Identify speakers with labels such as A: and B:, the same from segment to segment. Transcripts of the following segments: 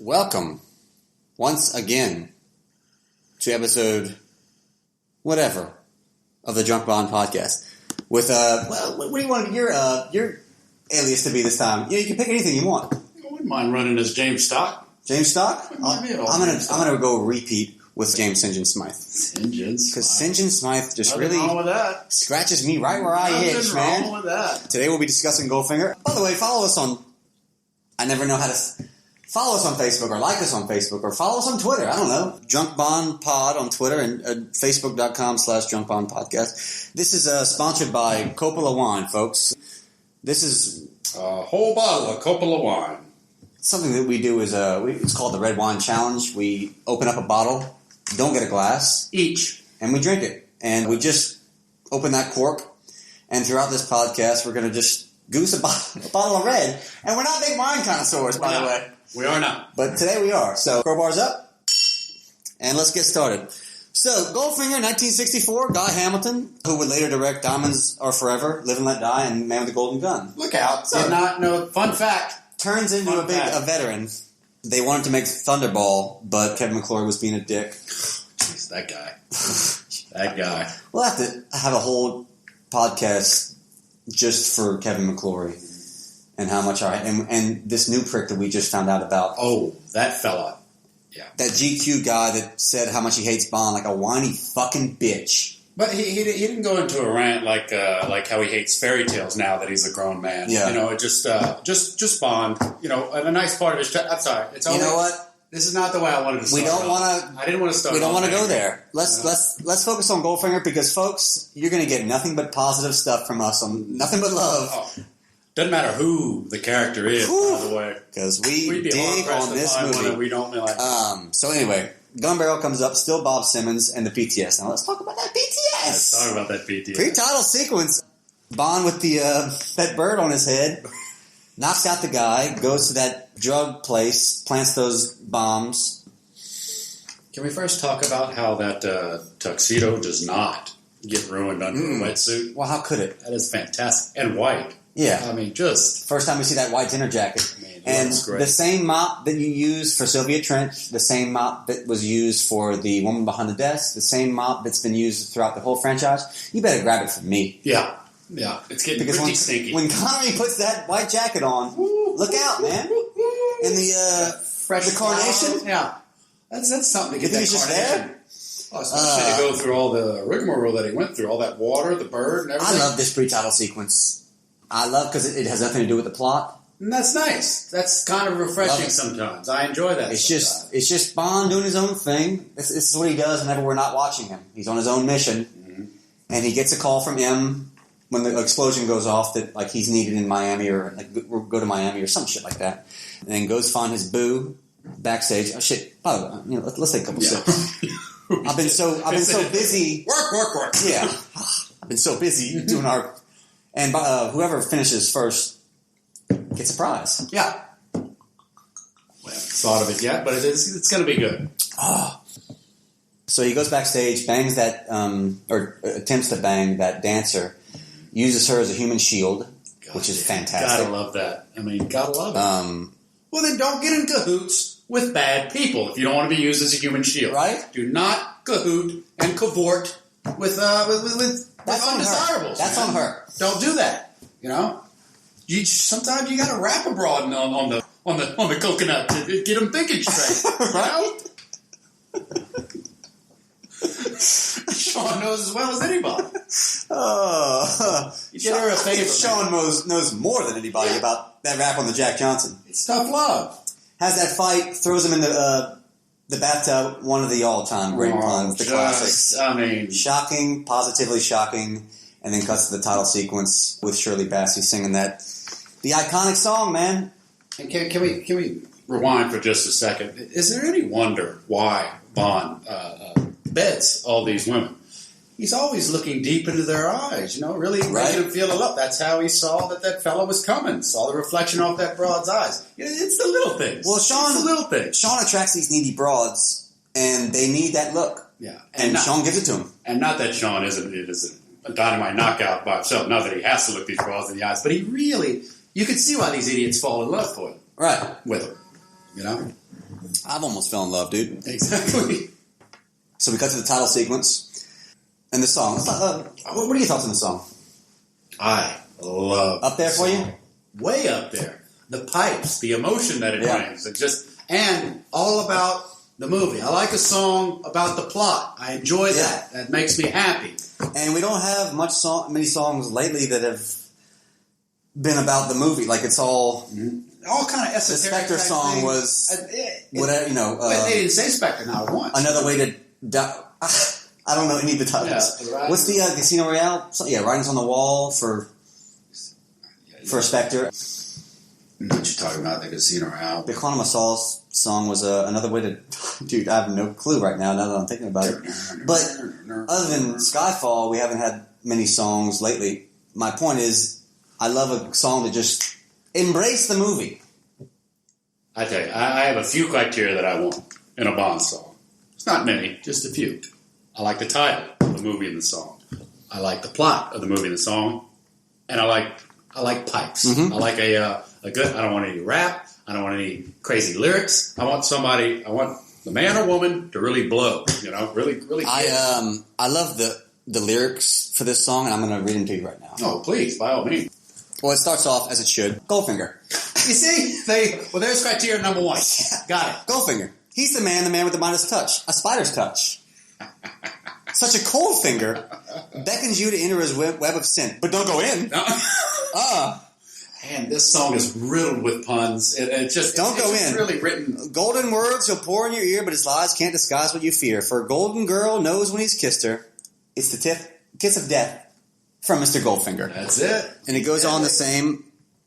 A: Welcome once again to episode whatever of the Drunk Bond podcast. With what do you want your alias to be this time? You can pick anything you want.
B: I wouldn't mind running as James Stock.
A: James Stock? I'm gonna go repeat with James St. John Smythe.
B: St. John Smythe.
A: Because St. John Smythe just
B: Nothing
A: really
B: wrong with that.
A: Scratches me right where I itch, man.
B: Nothing wrong with that.
A: Today we'll be discussing Goldfinger. By the way, follow us on. I never know how to. Follow us on Facebook, or like us on Facebook, or follow us on Twitter. I don't know. Drunk Bond Pod on Twitter and Facebook.com/Drunk Bond Podcast. This is sponsored by Coppola Wine, folks. This is
B: A whole bottle of Coppola wine.
A: something that we do. It's called the Red Wine Challenge. We open up a bottle, don't get a glass,
B: Each.
A: and we drink it. And we just open that cork, and throughout this podcast, we're going to just goose a bottle of red. And we're not big wine connoisseurs, by the way.
B: We are not.
A: But today we are. So, crowbars up, and let's get started. So, Goldfinger, 1964, Guy Hamilton, who would later direct Diamonds Are Forever, Live and Let Die, and Man with the Golden Gun.
B: Look out.
A: So,
B: Did not know. Fun fact.
A: Turns into a veteran. They wanted to make Thunderball, but Kevin McClory was being a dick.
B: Jeez, that guy. That guy.
A: We'll have to have a whole podcast just for Kevin McClory. And how much and this new prick that we just found out about.
B: Oh, that fella. Yeah.
A: That GQ guy that said how much he hates Bond, like a whiny fucking bitch.
B: But he didn't go into a rant like how he hates fairy tales now that he's a grown man.
A: Yeah.
B: You know, it just Bond. You know, and a nice part of his. I'm sorry. It's always,
A: you know what?
B: This is not the way I wanted to start.
A: We don't want to.
B: I didn't want to start.
A: We don't want to go there. Let's focus on Goldfinger because, folks, you're going to get nothing but positive stuff from us on nothing but love.
B: Oh. Doesn't matter who the character is, by the way.
A: Because we dig on this movie.
B: We don't like.
A: So anyway, Gun Barrel comes up, still Bob Simmons, and the PTS. Now let's talk about that PTS.
B: Let's talk about that PTS.
A: Pre-title sequence. Bond with the that bird on his head, knocks out the guy, goes to that drug place, plants those bombs.
B: Can we first talk about how that tuxedo does not get ruined under a wetsuit?
A: Well, how could it?
B: That is fantastic. And white.
A: Yeah.
B: I mean, just...
A: First time we see that white dinner jacket. And the same mop that you use for Sylvia Trench, the same mop that was used for the woman behind the desk, the same mop that's been used throughout the whole franchise, you better grab it from me.
B: Yeah. Yeah. It's getting pretty stinky.
A: When Connery puts that white jacket on, look out, man. In the
B: fresh
A: carnation?
B: Yeah. That's something to get that carnation.
A: There?
B: Oh, especially to go through all the rigmarole that he went through, all that water, the bird, and everything.
A: I love this pre-title sequence. I love because it has nothing to do with the plot.
B: And that's nice. That's kind of refreshing sometimes. I enjoy that.
A: It's just Bond doing his own thing. This is what he does whenever we're not watching him. He's on his own mission, and he gets a call from M when the explosion goes off that like he's needed in Miami or like go to Miami or some shit like that. And then goes find his boo backstage. Oh shit! By the way, let's take a couple sips. I've been so busy.
B: Work.
A: Yeah, I've been so busy doing our. And whoever finishes first gets a prize.
B: Yeah. We haven't thought of it yet, but it's going to be good.
A: Oh. So he goes backstage, bangs that, or attempts to bang that dancer, uses her as a human shield, which is fantastic.
B: Gotta love that. I mean, gotta love it. Well, then don't get in cahoots with bad people if you don't want to be used as a human shield.
A: Right?
B: Do not cahoot and cavort with undesirables.
A: That's on her.
B: Don't do that. You know, sometimes you got to wrap a broad on the coconut to get them thinking straight. Right? Sean knows as well as anybody. You did her a favor.
A: Sean knows more than anybody about that rap on the Jack Johnson.
B: It's tough love.
A: Has that fight, throws him in the bathtub, one of the all-time great puns, the classics.
B: I mean...
A: Shocking, positively shocking, and then cuts to the title sequence with Shirley Bassey singing that. The iconic song, man.
B: And can we rewind for just a second? Is there any wonder why Bond beds all these women? He's always looking deep into their eyes, really making them feel love. That's how he saw that fella was coming. Saw the reflection off that broad's eyes. It's the little things.
A: Well, Sean,
B: it's the little things.
A: Sean attracts these needy broads, and they need that look.
B: Yeah,
A: and Sean gives it to him.
B: And not that Sean isn't a dynamite knockout by himself. Not that he has to look these broads in the eyes, but he really, you can see why these idiots fall in love with him.
A: Right.
B: With him,
A: I've almost fell in love, dude.
B: Exactly.
A: So we cut to the title sequence and the song. What are your thoughts on the song?
B: I love
A: Up there
B: the
A: for
B: song.
A: you?
B: Way up there. The pipes, the emotion that it brings, and all about the movie. I like a song about the plot. I enjoy that. That makes me happy.
A: And we don't have many songs lately that have been about the movie. Like it's all
B: kind of esoteric.
A: The Spectre song
B: thing.
A: was whatever,
B: they didn't say Spectre not once.
A: Another Way to Die. I don't know any of the titles.
B: Yeah,
A: What's the Casino Royale? Writings on the Wall for Spectre.
B: What you talking about? The Casino Royale.
A: The Quantum of Solace song was Another Way to... Dude, I have no clue right now that I'm thinking about it. But other than Skyfall, we haven't had many songs lately. My point is, I love a song to just embrace the movie.
B: I tell you, I have a few criteria that I want in a Bond song. It's not many, just a few. I like the title of the movie and the song. I like the plot of the movie and the song. And I like pipes.
A: Mm-hmm.
B: I like a good... I don't want any rap. I don't want any crazy lyrics. I want the man or woman to really blow. Really, really.
A: I love the lyrics for this song, and I'm going to read them to you right now.
B: Oh, please, by all means.
A: Well, it starts off as it should. Goldfinger.
B: You see? There's criteria number one. Got it.
A: Goldfinger. He's the man with the Midas touch. A spider's touch. Such a cold finger beckons you to enter his web of sin. But don't go in.
B: And this song is riddled with puns. It's just really written.
A: Golden words he'll pour in your ear, but his lies can't disguise what you fear. For a golden girl knows when he's kissed her. It's the kiss of death from Mr. Goldfinger.
B: That's it.
A: And it goes on the same.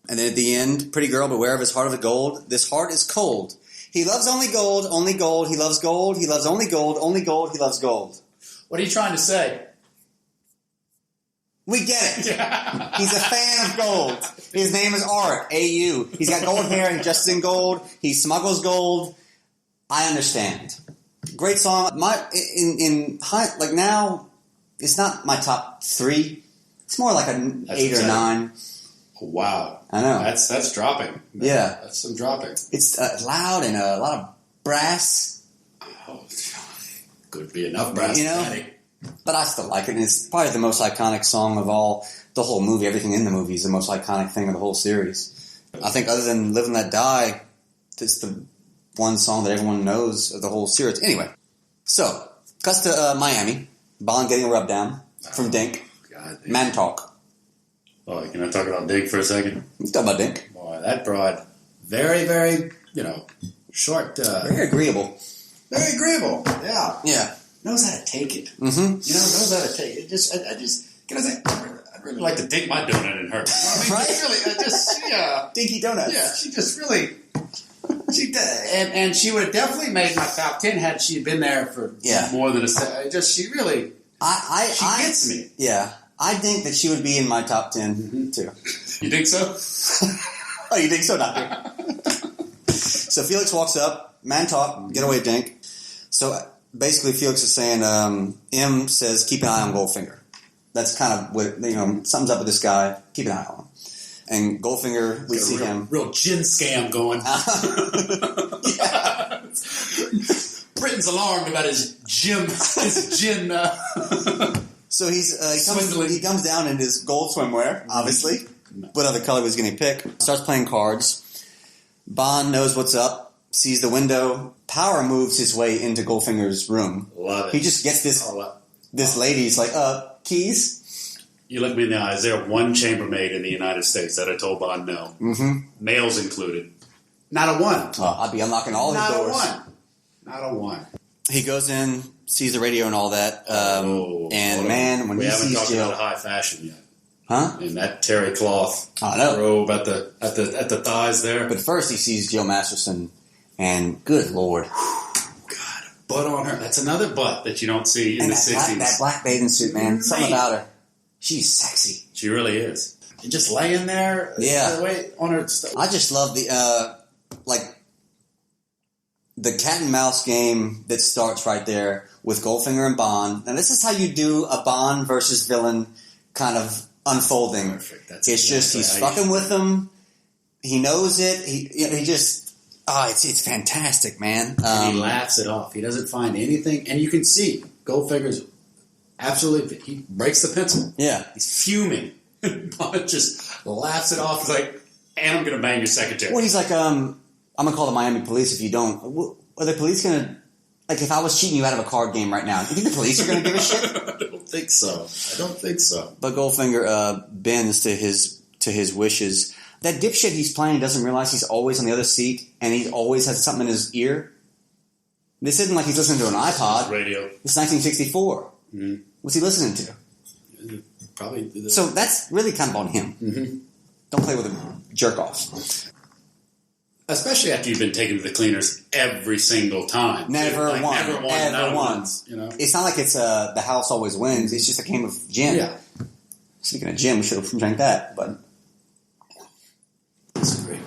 A: And then at the end, pretty girl, beware of his heart of gold. This heart is cold. He loves only gold, only gold. He loves gold. He loves only gold, only gold. He loves gold.
B: What are you trying to say?
A: We get it. He's a fan of gold. His name is Art, A-U. He's got gold hair. He dresses in gold. He smuggles gold. I understand. Great song. Now, it's not my top 3. It's more like an 8 or 9.
B: Oh, wow.
A: I know.
B: That's dropping.
A: Yeah.
B: That's some dropping.
A: It's loud and a lot of brass.
B: Oh, could be enough brass.
A: But I still like it, and it's probably the most iconic song of all, the whole movie. Everything in the movie is the most iconic thing of the whole series. I think other than Live and Let Die, it's the one song that everyone knows of the whole series. Anyway, so, cuts to Miami. Bond getting a rub down from Dink.
B: God,
A: Man talk.
B: Oh, can I talk about Dink for a second?
A: Let's talk about Dink.
B: Boy, that broad, very, very, short.
A: Very agreeable.
B: Very agreeable, yeah.
A: Yeah.
B: Knows how to take it.
A: Mm-hmm.
B: Knows how to take it. Can I say, I'd really like to dink my donut in her.
A: Right? Dinky donuts.
B: Yeah, she just really, and she would have definitely made my top 10 had she been there for more than a second. She really, she gets me.
A: Yeah. I think that she would be in my top 10, too.
B: You think so?
A: Oh, you think so, Doctor? So Felix walks up, man talk, get away, Dink. So basically Felix is saying, M says, keep an eye on Goldfinger. That's kind of what, something's up with this guy, keep an eye on him. And Goldfinger, we see him.
B: Real gin scam going. Britain's alarmed about his gin.
A: So he comes down in his gold swimwear, obviously. What other color was he going to pick? Starts playing cards. Bond knows what's up, sees the window. Power moves his way into Goldfinger's room.
B: Love it.
A: He just gets this lady's like, keys?
B: You look me in the eye. Is there one chambermaid in the United States that I told Bond no? Mm-hmm. Males included. Not a one.
A: Oh, I'd be unlocking all his doors.
B: Not a one.
A: He goes in, sees the radio and all that. When he sees
B: talked
A: Jill,
B: about high fashion yet.
A: Huh?
B: In that terry cloth robe at the thighs there.
A: But first he sees Jill Masterson, and good Lord.
B: God, butt on her. That's another butt that you don't see in the 60s.
A: That black bathing suit, man. Something about her. She's sexy.
B: She really is. And just laying there.
A: Yeah.
B: On her.
A: I just love the cat and mouse game that starts right there with Goldfinger and Bond. Now, this is how you do a Bond versus villain kind of unfolding.
B: Perfect.
A: It's just he's fucking with them. He knows it. He just Oh, it's fantastic, man.
B: And he laughs it off. He doesn't find anything, and you can see Goldfinger's absolutely. He breaks the pencil.
A: Yeah,
B: he's fuming. Bond just laughs it off. He's like, "And I'm going to bang your secretary."
A: Well, he's like, I'm going to call the Miami police if you don't. Are the police going to? Like, if I was cheating you out of a card game right now, you think the police are going to give a shit?
B: I don't think so.
A: But Goldfinger bends to his wishes. That dipshit he's playing doesn't realize he's always on the other seat, and he always has something in his ear. This isn't like he's listening to an iPod.
B: Radio.
A: It's 1964. Mm-hmm. What's he listening to?
B: Probably.
A: So that's really kind of on him.
B: Mm-hmm.
A: Don't play with him. Jerk off.
B: Especially after you've been taken to the cleaners every single time.
A: Never
B: won.
A: once.
B: You know?
A: It's not like it's the house always wins. It's just a game of gin.
B: Yeah.
A: Speaking of gin, we should have drank that, but...
B: That's great.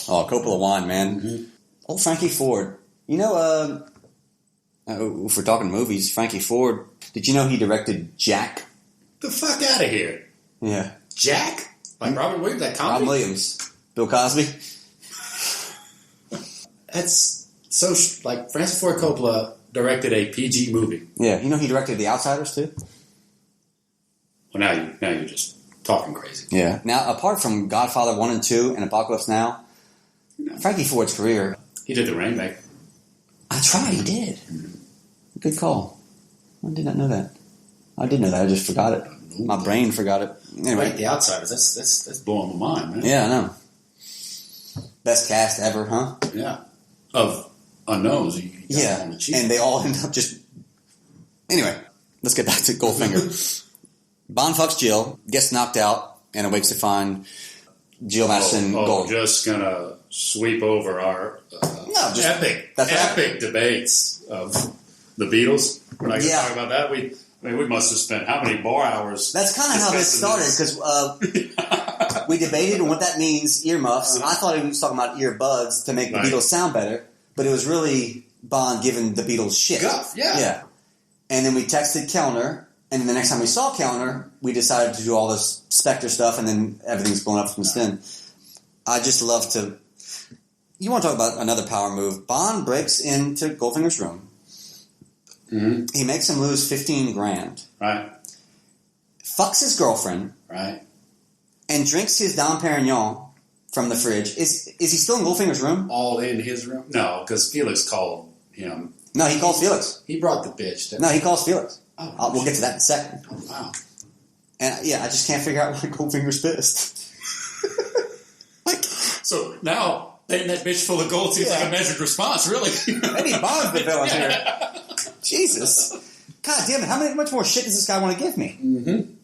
A: Oh, Coppola wine, man.
B: Mm-hmm.
A: Old Frankie Ford. You know, if we're talking movies, Frankie Ford, did you know he directed Jack?
B: The fuck out of here.
A: Yeah.
B: Jack? Like Robin Williams, that comedy?
A: Robin Williams. Bill Cosby.
B: That's so, like, Francis Ford Coppola directed a PG movie.
A: Yeah. You know he directed The Outsiders, too?
B: Well, now you're just talking crazy.
A: Yeah. Now, apart from Godfather 1 and 2 and Apocalypse Now, Frankie Ford's career...
B: He did the remake.
A: That's right, he did. Mm-hmm. Good call. I did not know that. I did know that, I just forgot it. My brain forgot it. Anyway.
B: Right, The Outsiders, that's blowing my mind, man.
A: Yeah, I know. Best cast ever, huh?
B: Yeah. Of unknowns.
A: Yeah, and they all end up just... Anyway, let's get back to Goldfinger. Bond fucks Jill, gets knocked out, and awakes to find Jill Masterson gold.
B: Just gonna sweep over our epic debates of the Beatles. We're not gonna talk about that. We must have spent how many bar hours?
A: That's kind of how this started, because we debated on what that means, earmuffs. I thought he was talking about earbuds to make the Beatles sound better, but it was really Bond giving the Beatles shit.
B: Guff, yeah.
A: And then we texted Kellner, and then the next time we saw Kellner, we decided to do all this Spectre stuff, and then everything's blown up from then. I just love to... You want to talk about another power move. Bond breaks into Goldfinger's room. Mm-hmm. He makes him lose $15,000.
B: Right.
A: Fucks his girlfriend.
B: Right.
A: And drinks his Dom Perignon from the fridge. Is he still in Goldfinger's room?
B: All in his room? No, because Felix called him.
A: No, he calls Felix.
B: He brought the bitch.
A: No, he calls Felix.
B: Oh,
A: we'll get to that in a second.
B: Oh, wow.
A: And I just can't figure out why Goldfinger's pissed.
B: So now, painting that bitch full of gold seems like a measured response, really.
A: Eddie Bond's the villain here. Jesus. God damn it, how much more shit does this guy want to give me?
B: Mm-hmm.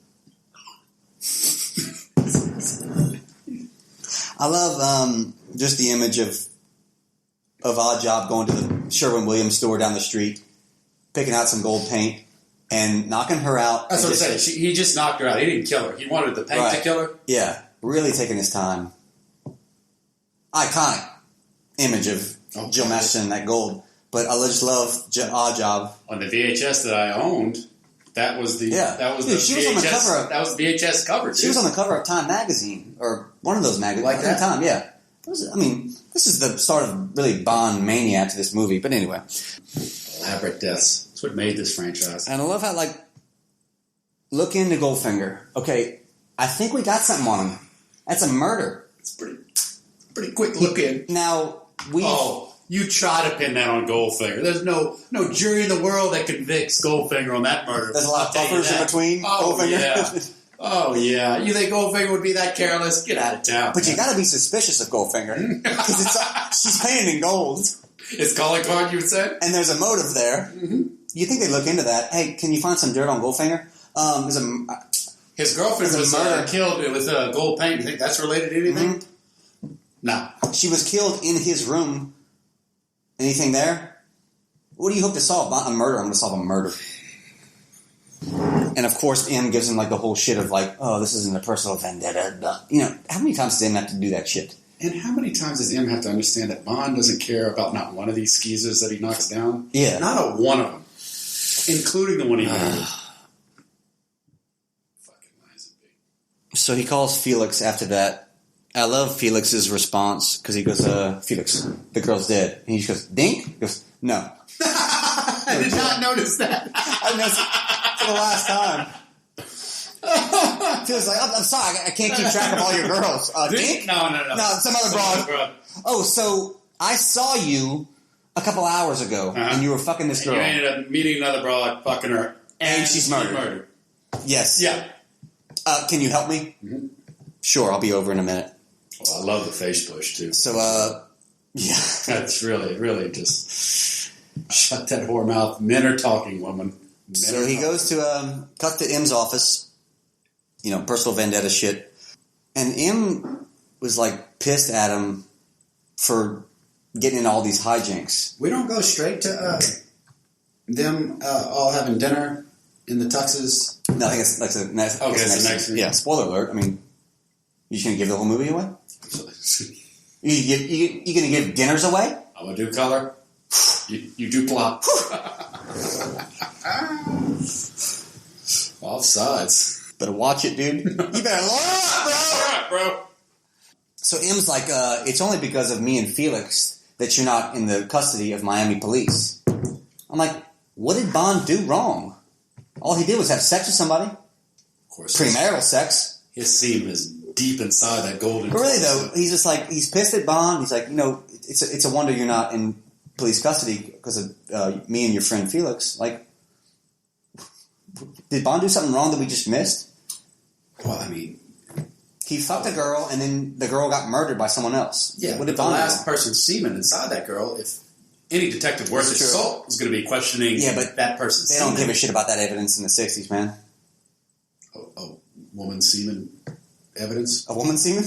A: I love just the image of Oddjob going to the Sherwin-Williams store down the street, picking out some gold paint, and knocking her out.
B: That's what I'm saying. He just knocked her out. He didn't kill her. He wanted the paint to kill her.
A: Yeah, really taking his time. Iconic image of Jill Masterson, that gold. But I just love Oddjob.
B: On the VHS that I owned, that was the
A: she
B: VHS,
A: was on the cover.
B: That was the VHS cover.
A: She was on the cover of Time magazine, or one of those magazines.
B: Like that?
A: Time, yeah. This is the start of really Bond mania to this movie. But anyway,
B: elaborate deaths. That's what made this franchise.
A: And I love how look into Goldfinger. Okay, I think we got something on him. That's a murder.
B: It's pretty quick look in.
A: Now
B: you try to pin that on Goldfinger. There's no jury in the world that convicts Goldfinger on that murder.
A: There's a lot of buffers in between Goldfinger.
B: Yeah. Oh, yeah. You think Goldfinger would be that careless? Get out of town.
A: But you got to be suspicious of Goldfinger. Because she's paying in gold.
B: It's calling card, you would say?
A: And there's a motive there. Mm-hmm. You think they'd look into that. Hey, can you find some dirt on Goldfinger?
B: His girlfriend was killed with gold paint. You think that's related to anything? Mm-hmm. No.
A: She was killed in his room. Anything there? What do you hope to solve? Not a murder. I'm going to solve a murder. And of course, M gives him the whole shit of this isn't a personal vendetta. How many times does M have to do that shit?
B: And how many times does M have to understand that Bond doesn't care about not one of these skeezers that he knocks down?
A: Yeah.
B: Not a one of them. Including the one he murdered. Fucking lies and big.
A: So he calls Felix after that, I love Felix's response because he goes, Felix, the girl's dead. And he just goes, Dink? He goes, no.
B: I did not notice that.
A: I noticed it for the last time. Feels like, I'm sorry, I can't keep track of all your girls. Dink?
B: No.
A: No, some other broad. Oh, so I saw you a couple hours ago, and you were fucking this girl.
B: You ended up meeting another broad, fucking her,
A: and she's murdered. Yes.
B: Yeah.
A: Can you help me? Mm-hmm. Sure, I'll be over in a minute.
B: Well, I love the face push, too.
A: So, yeah.
B: That's really just shut that whore mouth. Men are talking, woman.
A: So he goes to cut to M's office, personal vendetta shit. And M was like pissed at him for getting in all these hijinks.
B: We don't go straight to them all having dinner in the tuxes.
A: No, I think it's like the next.
B: Okay, it's the next.
A: Yeah, spoiler alert. I mean, you just gonna give the whole movie away? You gonna give dinners away?
B: I'm gonna do color. You do plot. Offsides.
A: Better watch it, dude. You better look,
B: bro.
A: So M's like, it's only because of me and Felix that you're not in the custody of Miami police. I'm like, what did Bond do wrong? All he did was have sex with somebody.
B: Of course.
A: Premarital sex.
B: His seam is deep inside that golden.
A: But really, though, he's just like, he's pissed at Bond. He's like, it's a wonder you're not in police custody because of me and your friend Felix. Like, did Bond do something wrong that we just missed?
B: Well, I mean,
A: he fucked a girl, and then the girl got murdered by someone else.
B: Yeah,
A: what
B: did
A: the
B: last person's semen inside that girl, if any detective worth his salt is going to be questioning that person's
A: they
B: semen.
A: Don't give a shit about that evidence in the 60s, man.
B: Oh, woman's semen evidence?
A: A woman's semen?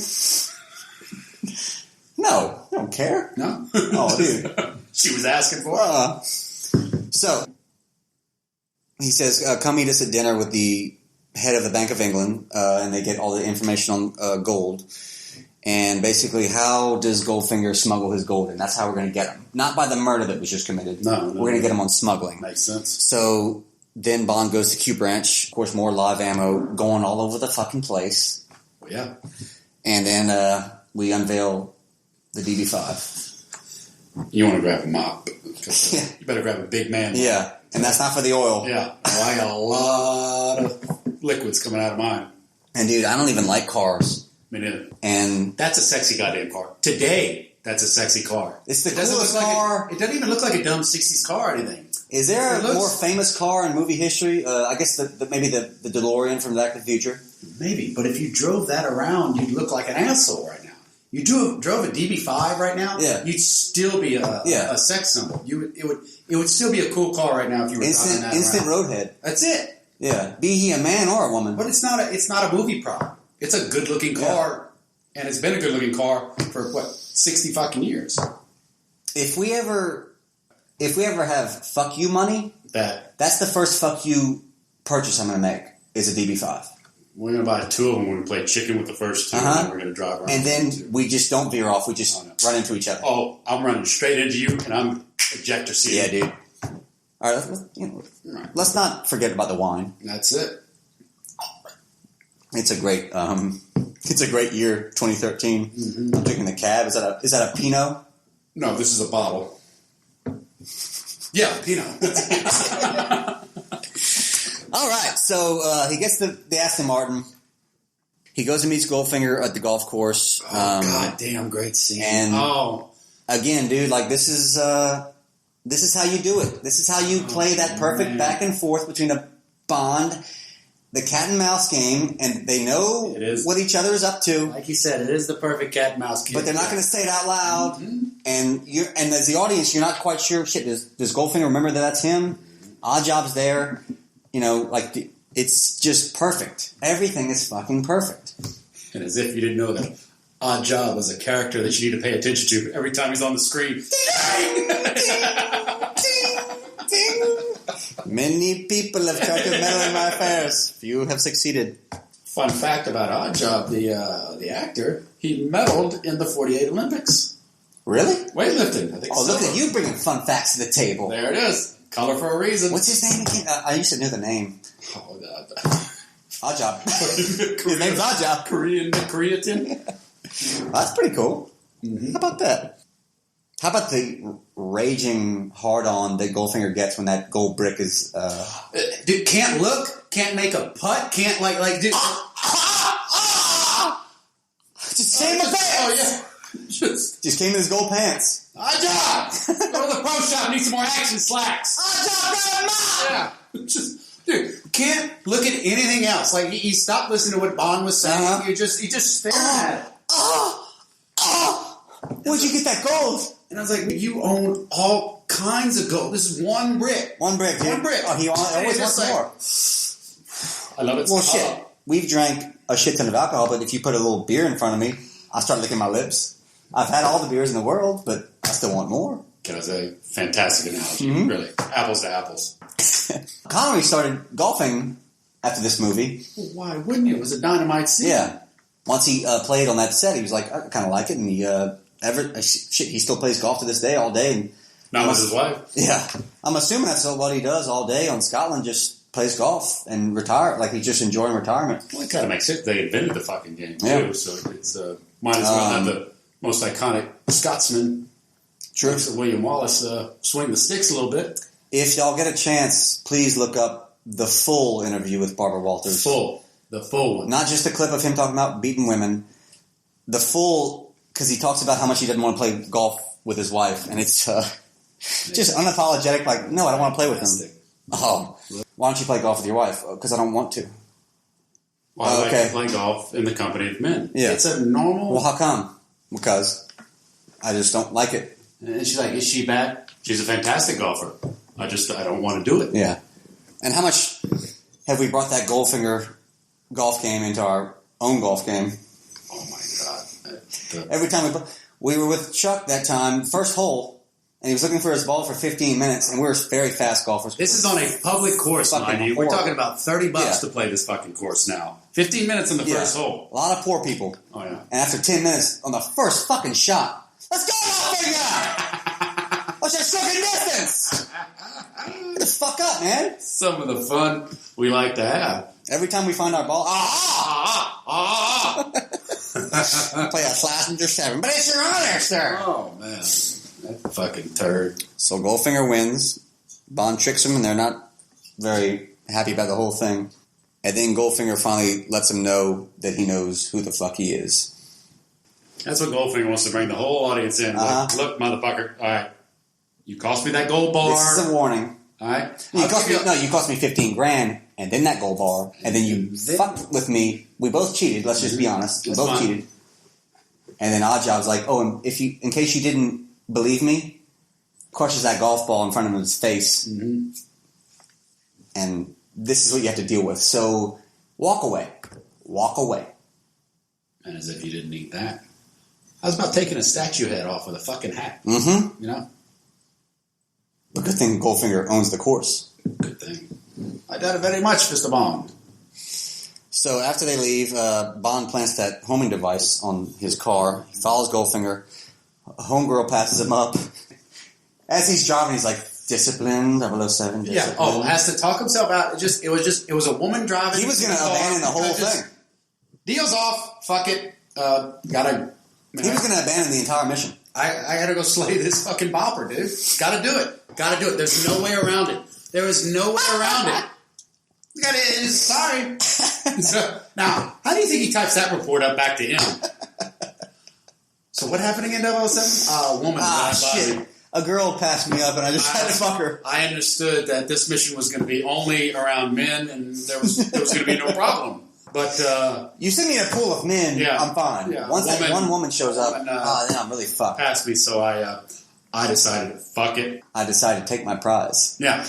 A: No, I don't care.
B: No?
A: Oh, dude.
B: She was asking for it.
A: So, he says, come meet us at dinner with the head of the Bank of England, and they get all the information on gold. And basically, how does Goldfinger smuggle his gold in? That's how we're going to get him. Not by the murder that was just committed.
B: No.
A: We're going to get him on smuggling.
B: Makes sense.
A: So, then Bond goes to Q Branch. Of course, more live ammo going all over the fucking place.
B: Well, yeah.
A: And then we unveil the DB5.
B: You want to grab a mop.
A: Yeah.
B: You better grab a big man.
A: Yeah. And that's not for the oil.
B: Yeah. Well, I got a lot of liquids coming out of mine.
A: And dude, I don't even like cars.
B: Me neither.
A: And
B: that's a sexy goddamn car. Today, that's a sexy car.
A: It's the coolest car.
B: It doesn't even look like a dumb 60s car or anything.
A: Is there a more famous car in movie history? I guess maybe the DeLorean from Back to the Future.
B: Maybe, but if you drove that around, you'd look like an asshole right now. You drove a DB5 right now, you'd still be a sex symbol. It would still be a cool car right now if you were driving that
A: instant
B: around.
A: roadhead.
B: That's it.
A: Yeah, be he a man or a woman.
B: But it's not a movie prop. It's a good looking car, and it's been a good looking car for 60 fucking years.
A: If we ever have fuck you money, that's the first fuck you purchase I'm going to make is a DB5.
B: We're going to buy two of them when we play chicken with the first two, and then we're going to drive around.
A: And then we just don't veer off. We just run into each other.
B: Oh, I'm running straight into you, and I'm ejector seat.
A: Yeah, dude. All right, let's not forget about the wine.
B: That's it.
A: It's a great year, 2013. Mm-hmm. I'm drinking the Cab. Is that a Pinot?
B: No, this is a bottle. Yeah, Pinot.
A: All right, so he gets the Aston Martin. He goes and meets Goldfinger at the golf course.
B: Goddamn great scene.
A: And again, dude, like this is how you do it. This is how you play that perfect back and forth between a Bond, the cat and mouse game, and they know what each other is up to.
B: Like you said, it is the perfect cat and mouse game.
A: But they're not going to say it out loud. Mm-hmm. And as the audience, you're not quite sure. Shit, does Goldfinger remember that that's him? Oddjob's there. It's just perfect. Everything is fucking perfect.
B: And as if you didn't know that Oddjob was a character that you need to pay attention to every time he's on the screen. Ding!
A: Ding! Ding! Many people have tried to meddle in my affairs. Few have succeeded.
B: Fun fact about Oddjob, the actor, he medaled in the 48 Olympics.
A: Really?
B: Weightlifting, I think.
A: Oh, look at you bringing fun facts to the table.
B: There it is. Color for a reason.
A: What's his name again? I used to know the name.
B: Oh, God.
A: Oddjob. His name's Oddjob.
B: Korean.
A: That's pretty cool. Mm-hmm. How about that? How about the raging hard-on that Goldfinger gets when that gold brick is...
B: Dude, can't look, can't make a putt, can't dude...
A: Just came in my pants!
B: Oh, yeah.
A: Just came in his gold pants.
B: Oddjob! Go to the pro shop, need some more action slacks.
A: Oddjob,
B: yeah. Dude, can't look at anything else. Like, he stopped listening to what Bond was saying.
A: Uh-huh.
B: You just stare at it.
A: Where'd you get that gold?
B: And I was like, you own all kinds of gold. This is one brick.
A: One brick, dude.
B: One brick.
A: Oh, he always wants more.
B: I love it.
A: Well, shit. We've drank a shit ton of alcohol, but if you put a little beer in front of me, I start licking my lips. I've had all the beers in the world, but I still want more.
B: That was a fantastic analogy, really. Apples to apples.
A: Connery started golfing after this movie.
B: Well, why wouldn't you? It was a dynamite scene.
A: Yeah. Once he played on that set, he was like, I kind of like it, and he he still plays golf to this day, all day. And
B: not with his wife.
A: Yeah. I'm assuming that's what he does all day on Scotland, just plays golf and retire, like he's just enjoying retirement.
B: Well, it kind of makes sense. They invented the fucking game, too, so it's might as well have the most iconic Scotsman,
A: True.
B: William Wallace, swing the sticks a little bit.
A: If y'all get a chance, please look up the full interview with Barbara Walters.
B: The full one.
A: Not just a clip of him talking about beating women. The full, because he talks about how much he doesn't want to play golf with his wife, and it's just unapologetic, like, no, I don't want to play with him. Oh, why don't you play golf with your wife? Because I don't want to.
B: Well, I like to play golf in the company of men.
A: Yeah.
B: It's a normal...
A: Well, how come? Because I just don't like it.
B: And she's like, is she bad? She's a fantastic golfer. I don't want to do it.
A: Yeah. And how much have we brought that Goldfinger golf game into our own golf game?
B: Oh, my God.
A: Every time we were with Chuck that time, first hole, and he was looking for his ball for 15 minutes, and we were very fast golfers.
B: This is on a public course, mind you. We're talking about $30 to play this fucking course now. 15 minutes on the first hole.
A: A lot of poor people.
B: Oh, yeah.
A: And after 10 minutes on the first fucking shot, let's go, Goldfinger! What's your fucking distance? Get the fuck up, man.
B: Some of the fun we like to have.
A: Every time we find our ball, play a Schlesinger 7, but it's your honor, sir.
B: Oh, man. That fucking turd.
A: So Goldfinger wins. Bond tricks him, and they're not very happy about the whole thing. And then Goldfinger finally lets him know that he knows who the fuck he is.
B: That's what Goldfinger wants to bring the whole audience in. Like, look, motherfucker, all right, you cost me that gold bar.
A: This is a warning.
B: All right?
A: You cost me $15,000, and then that gold bar, and then you fucked with me. We both cheated, let's just be honest. We both cheated. And then Oddjob's like, oh, and in case you didn't believe me, crushes that golf ball in front of his face. Mm-hmm. And this is what you have to deal with. So, walk away. Walk away.
B: And as if you didn't need that. I was about taking a statue head off with a fucking hat.
A: Mm-hmm.
B: You know?
A: But good thing Goldfinger owns the course.
B: Good thing. I doubt it very much, Mr. Bond.
A: So after they leave, Bond plants that homing device on his car. He follows Goldfinger. A homegirl passes him up. As he's driving, he's like, discipline, 007, discipline.
B: Yeah, has to talk himself out. It was a woman driving.
A: He was going to abandon the whole thing.
B: Deal's off. Fuck it.
A: He was going to abandon the entire mission.
B: I gotta go slay this fucking bopper, dude. Gotta do it. There's no way around it. There is no way around it. Sorry. So, now, how do you think he types that report up back to him? So what happened again, 007? A woman.
A: Shit. A girl passed me up and I just had to fuck her.
B: I understood that this mission was going to be only around men and there was going to be no problem. But
A: you send me in a pool of men, I'm fine. Yeah, Once that one woman shows up, then I'm really fucked.
B: Passed me, so I decided, fuck it.
A: I decided to take my prize.
B: Yeah.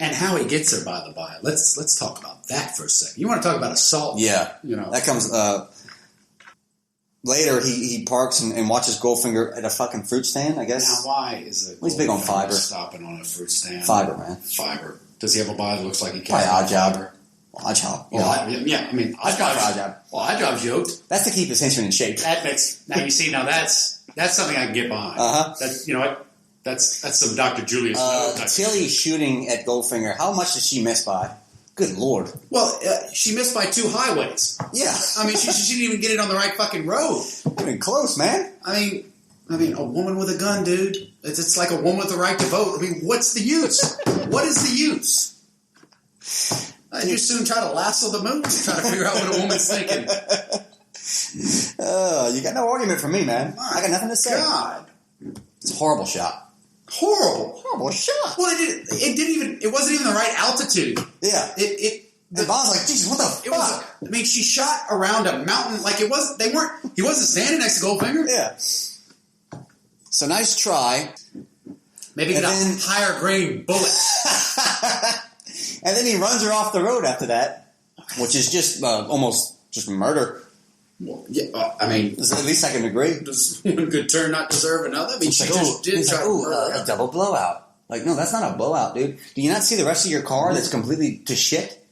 B: And how he gets her, by the by. Let's talk about that for a second. You want to talk about assault?
A: Yeah.
B: You know.
A: That comes later. He parks and watches Goldfinger at a fucking fruit stand, I guess.
B: Now, why is it?
A: He's big on fiber.
B: Stopping on a fruit stand.
A: Fiber, man.
B: Fiber. Does he have a body that looks like he can?
A: Probably Oddjob. Oddjob.
B: Oddjob. Well, Oddjob's yoked.
A: That's to keep his henchman in shape.
B: That's something I can get behind. That's That's some Dr. Julius Snow.
A: Tilly shooting at Goldfinger. How much does she miss by? Good Lord.
B: Well, she missed by 2 highways.
A: Yeah.
B: I mean, she didn't even get it on the right fucking road.
A: I mean, close, man.
B: I mean, a woman with a gun, dude. It's like a woman with the right to vote. I mean, what's the use? What is the use? I'd just soon try to lasso the moon to try to figure out what a woman's thinking.
A: You got no argument from me, man. I got nothing to say.
B: God.
A: It's a horrible shot.
B: Horrible
A: shot.
B: Well, it wasn't even the right altitude.
A: Yeah. The Bond's like, Jesus, what the fuck?
B: I mean, she shot around a mountain like he wasn't standing next to Goldfinger.
A: Yeah. So nice try.
B: Maybe get a higher grade bullet.
A: And then he runs her off the road after that, which is just almost just murder.
B: Well, yeah, I mean,
A: at least second degree.
B: Does one good turn not deserve another? I mean, she just did try
A: a double blowout. Like, no, that's not a blowout, dude. Do you not see the rest of your car that's completely to shit?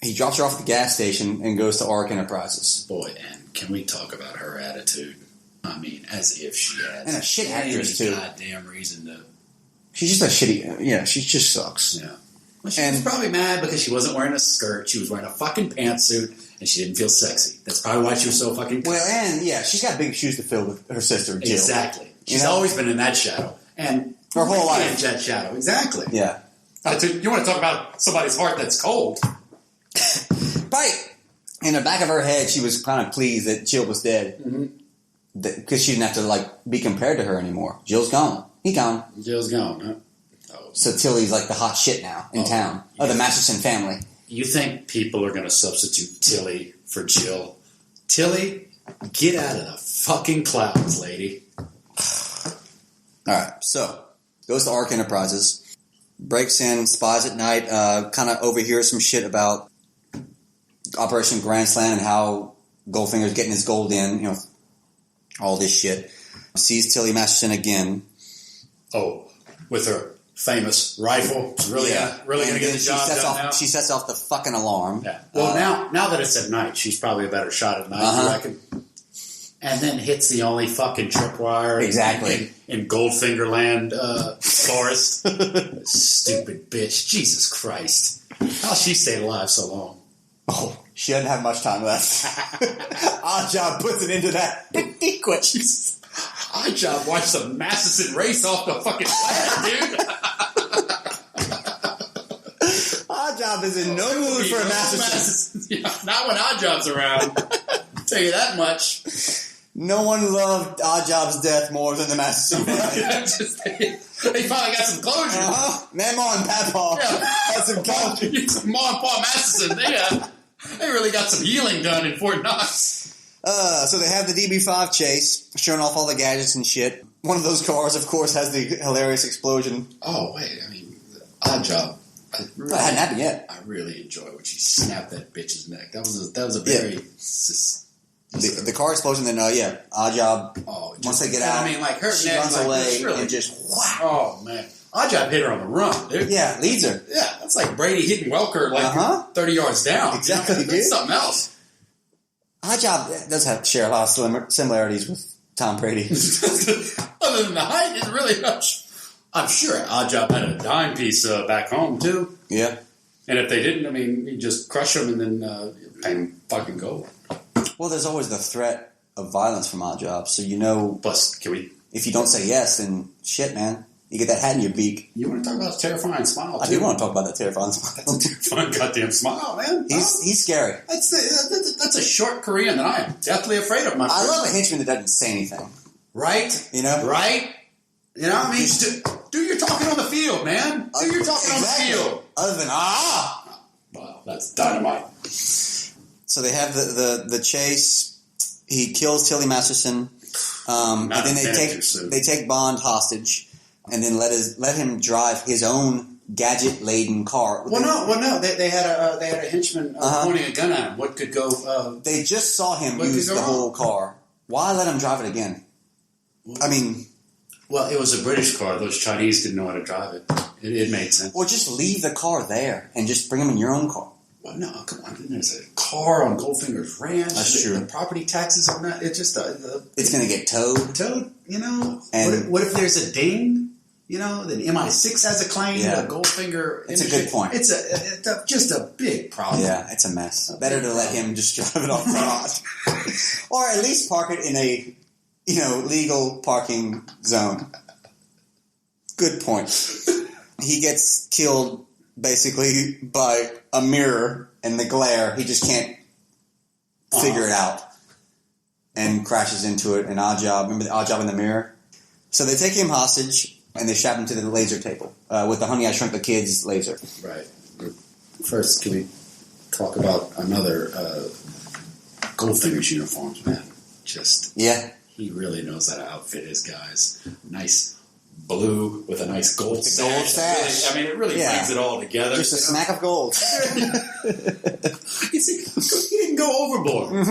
A: He drops her off at the gas station and goes to Ark Enterprises.
B: Boy, and can we talk about her attitude? I mean, as if she has
A: and a shit actress too.
B: Goddamn reason to.
A: She's just a shitty. Yeah, she just sucks.
B: Yeah. Well, she was probably mad because she wasn't wearing a skirt. She was wearing a fucking pantsuit, and she didn't feel sexy. That's probably why she was so fucking.
A: Well, and yeah, she's got big shoes to fill with her sister Jill.
B: Exactly. She's always been in that shadow, and
A: her whole life
B: that shadow. Exactly.
A: Yeah.
B: You want to talk about somebody's heart that's cold?
A: Right. In the back of her head, she was kind of pleased that Jill was dead. Because she didn't have to, like, be compared to her anymore. Jill's gone. He gone.
B: Jill's gone, huh? Oh.
A: So Tilly's, like, the hot shit now in town. Yeah. Of the Masterson family.
B: You think people are going to substitute Tilly for Jill? Tilly, get out of the fucking clouds, lady.
A: Alright, so, goes to Ark Enterprises. Breaks in, spies at night, kind of overhears some shit about Operation Grand Slam and how Goldfinger's getting his gold in, you know, all this shit. Sees Tilly Masterson again.
B: Oh, with her famous rifle. Really going to get the job done now?
A: She sets off the fucking alarm.
B: Yeah. Well, now that it's at night, she's probably a better shot at night, I reckon. And then hits the only fucking tripwire in Goldfinger land forest. Stupid bitch. Jesus Christ. How's she stayed alive so long?
A: Oh, she doesn't have much time left. Oddjob puts it into that pretty quick.
B: Oddjob watched the Masterson race off the fucking planet, dude.
A: Oddjob is in no mood for a Masterson.
B: Yeah, not when Oddjob's around. I'll tell you that much.
A: No one loved Oddjob's death more than the Masterson family.
B: They finally got some closure.
A: Mama and Papa got some closure.
B: Some Ma and Pa Masterson, they really got some healing done in Fort Knox.
A: So they have the DB5 chase, showing off all the gadgets and shit. One of those cars, of course, has the hilarious explosion.
B: Oh, wait, I mean, Oddjob.
A: It hadn't happened yet.
B: I really enjoy when she snapped that bitch's neck. That was a very...
A: The car explosion, then, Oddjob, once they get out,
B: I mean, like her
A: she
B: neck,
A: runs away and just whack.
B: Oh, man. Oddjob hit her on the run, dude.
A: Yeah, leads her.
B: Yeah, that's like Brady hitting Welker 30 yards down.
A: Exactly,
B: dude. That's something else.
A: Oddjob does share a lot of similarities with Tom Brady.
B: Other than the height, it's really much. I'm sure Oddjob had a dime piece back home, too.
A: Yeah.
B: And if they didn't, I mean, you just crush them and then pay them fucking gold.
A: Well, there's always the threat of violence from Oddjob, so you know.
B: Plus,
A: if you don't say yes, then shit, man. You get that hat in your beak.
B: You want to talk about his terrifying smile, too?
A: I do want to talk about that terrifying smile.
B: That's a terrifying goddamn smile, man.
A: He's scary.
B: That's a short Korean that I am deathly afraid of, my friend.
A: I love a henchman that doesn't say anything.
B: Right?
A: You know?
B: Right? You know what I mean? Do your talking on the field, man. Do your talking on the field.
A: Other than,
B: Wow, that's dynamite.
A: So they have the chase. He kills Tilly Masterson. And then they take Bond hostage, and then let him drive his own gadget-laden car.
B: Well, no. They had a henchman pointing a gun at him. What could go?
A: They just saw him use the whole car. Why let him drive it again? I mean,
B: well, it was a British car. Those Chinese didn't know how to drive it. It made sense.
A: Or just leave the car there and just bring him in your own car.
B: Well, no, come on. There's a car on Goldfinger's ranch.
A: That's true.
B: The property taxes on that. It's just
A: it's going to get towed.
B: You know.
A: And
B: what if there's a ding? then MI6 has a claim.
A: Yeah.
B: The Goldfinger.
A: It's a good point.
B: It's just a big problem.
A: Yeah, it's a mess. Better to let him just drive it off the lot. Or at least park it in a, legal parking zone. Good point. He gets killed basically by a mirror and the glare. He just can't figure it out. And crashes into it. And Oddjob, remember the Oddjob in the mirror? So they take him hostage and they strap him to the laser table with the Honey, I Shrunk the Kids laser.
B: Right. First, can we talk about another Goldfinger's uniforms, man? He really knows how to outfit his guys. Nice blue with a nice gold sash. Really, it really brings it all together.
A: Just a smack of gold.
B: You see, he didn't go overboard,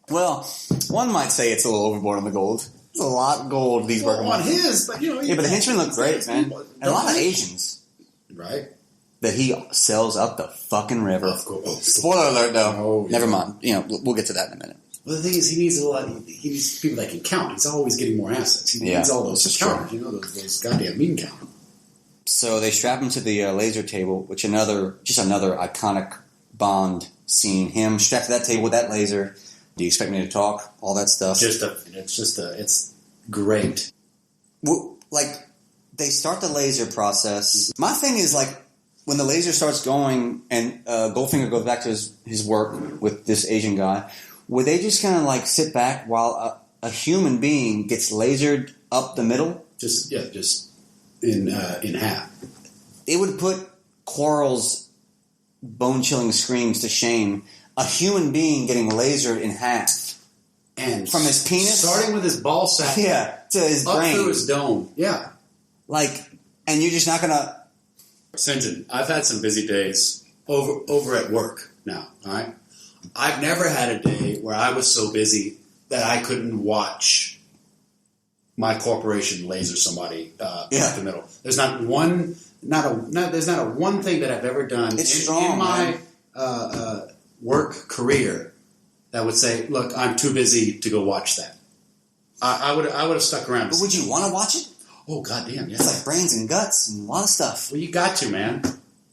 A: Well, one might say it's a little overboard on the gold. It's a lot of gold these working
B: on his, but
A: but the henchmen look great, man. And a lot of Asians.
B: Right.
A: That he sells up the fucking river.
B: Of course.
A: Spoiler alert, though.
B: Oh, yeah.
A: Never mind. We'll get to that in a minute.
B: Well, the thing is, he needs he needs people that can count. He's always getting more assets. He needs all those counters, those goddamn mean counters.
A: So they strap him to the laser table, which another iconic Bond scene. Him strapped to that table with that laser. Do you expect me to talk? All that stuff.
B: It's great.
A: Well, they start the laser process. My thing is, when the laser starts going and Goldfinger goes back to his work with this Asian guy, would they just kind of sit back while a human being gets lasered up the middle?
B: Just in half.
A: It would put Quarrel's bone-chilling screams to shame. A human being getting lasered in half.
B: And
A: from his penis?
B: Starting with his ball sack.
A: Yeah, to his
B: up
A: brain.
B: Up through his dome. Yeah.
A: And you're just not going to...
B: Sinjin, I've had some busy days over at work now, all right? I've never had a day where I was so busy that I couldn't watch my corporation laser somebody up the middle. There's not one thing that I've ever done in my work career that would say, "Look, I'm too busy to go watch that." I would have stuck around.
A: But would you want to watch it?
B: Oh, goddamn, yeah.
A: It's brains and guts and a lot of stuff.
B: Well, you got to, man.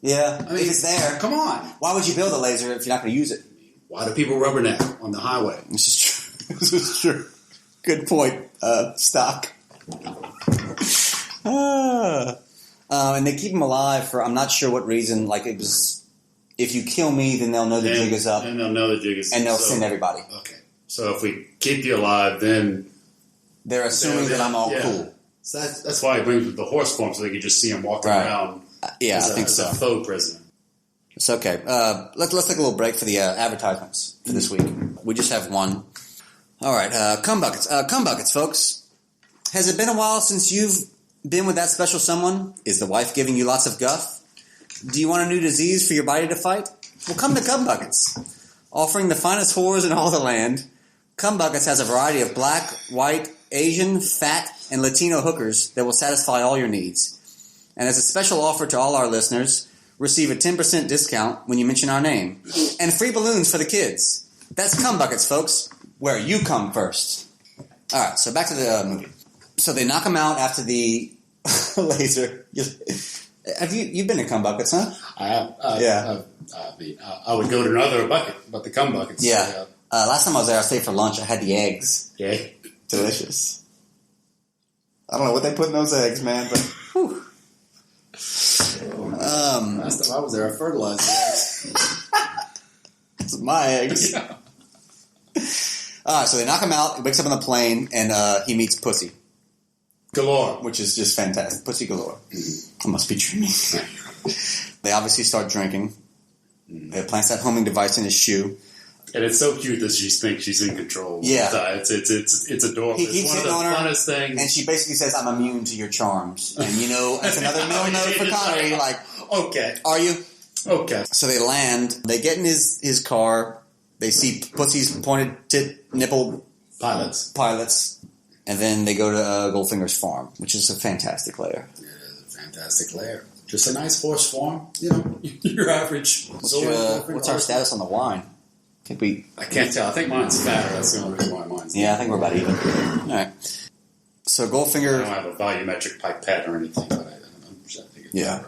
A: Yeah, if it's there.
B: Come on.
A: Why would you build a laser if you're not going to use it?
B: Why do people rubberneck on the highway?
A: This is true. This is true. Good point, Stock. And they keep him alive for I'm not sure what reason. It was, if you kill me, then they'll know the jig is up.
B: And they'll know the jig is up.
A: And they'll send everybody.
B: Okay. So if we keep you alive, then...
A: They're assuming that I'm all cool.
B: So that's why he brings the horse form, so they can just see him walking around
A: I think so.
B: As a faux prisoner.
A: It's okay. Let's take a little break for the advertisements for this week. We just have one. All right, cum buckets. Cum buckets, folks. Has it been a while since you've been with that special someone? Is the wife giving you lots of guff? Do you want a new disease for your body to fight? Well, come to Cum Buckets. Offering the finest whores in all the land, Cum Buckets has a variety of black, white, Asian, fat, and Latino hookers that will satisfy all your needs. And as a special offer to all our listeners, receive a 10% discount when you mention our name. And free balloons for the kids. That's Cum Buckets, folks, where you come first. All right, so back to the movie. So they knock him out after the laser. You've been to Cum Buckets, huh?
B: I have. I would go to another bucket, but the Cum Buckets.
A: Yeah. Last time I was there, I stayed for lunch. I had the eggs.
B: Yeah.
A: Delicious. I don't know what they put in those eggs, man, but whew.
B: Last time I was there, I fertilized the eggs.
A: Those are my eggs.
B: Yeah.
A: So they knock him out. He wakes up on the plane, and he meets Pussy.
B: Galore.
A: Which is just fantastic. Pussy galore. I must be dreaming. They obviously start drinking. He plants that homing device in his shoe.
B: And it's so cute that she thinks she's in control.
A: Yeah.
B: It's adorable.
A: He keeps
B: it's one of the funnest things.
A: And she basically says, I'm immune to your charms. And, that's another middle note for Connery.
B: Okay.
A: Are you?
B: Okay.
A: So they land. They get in his car. They see Pussy's pointed tit nipple pilots. And then they go to Goldfinger's farm, which is a fantastic lair.
B: It is a fantastic lair. Just a nice horse farm. Your average.
A: What's our status on the wine? I
B: can't tell. I think mine's fatter. That's the only reason why mine's
A: I think we're about even. All right. So
B: I
A: Goldfinger...
B: don't have a volumetric pipette or anything, but I'm just thinking.
A: Yeah.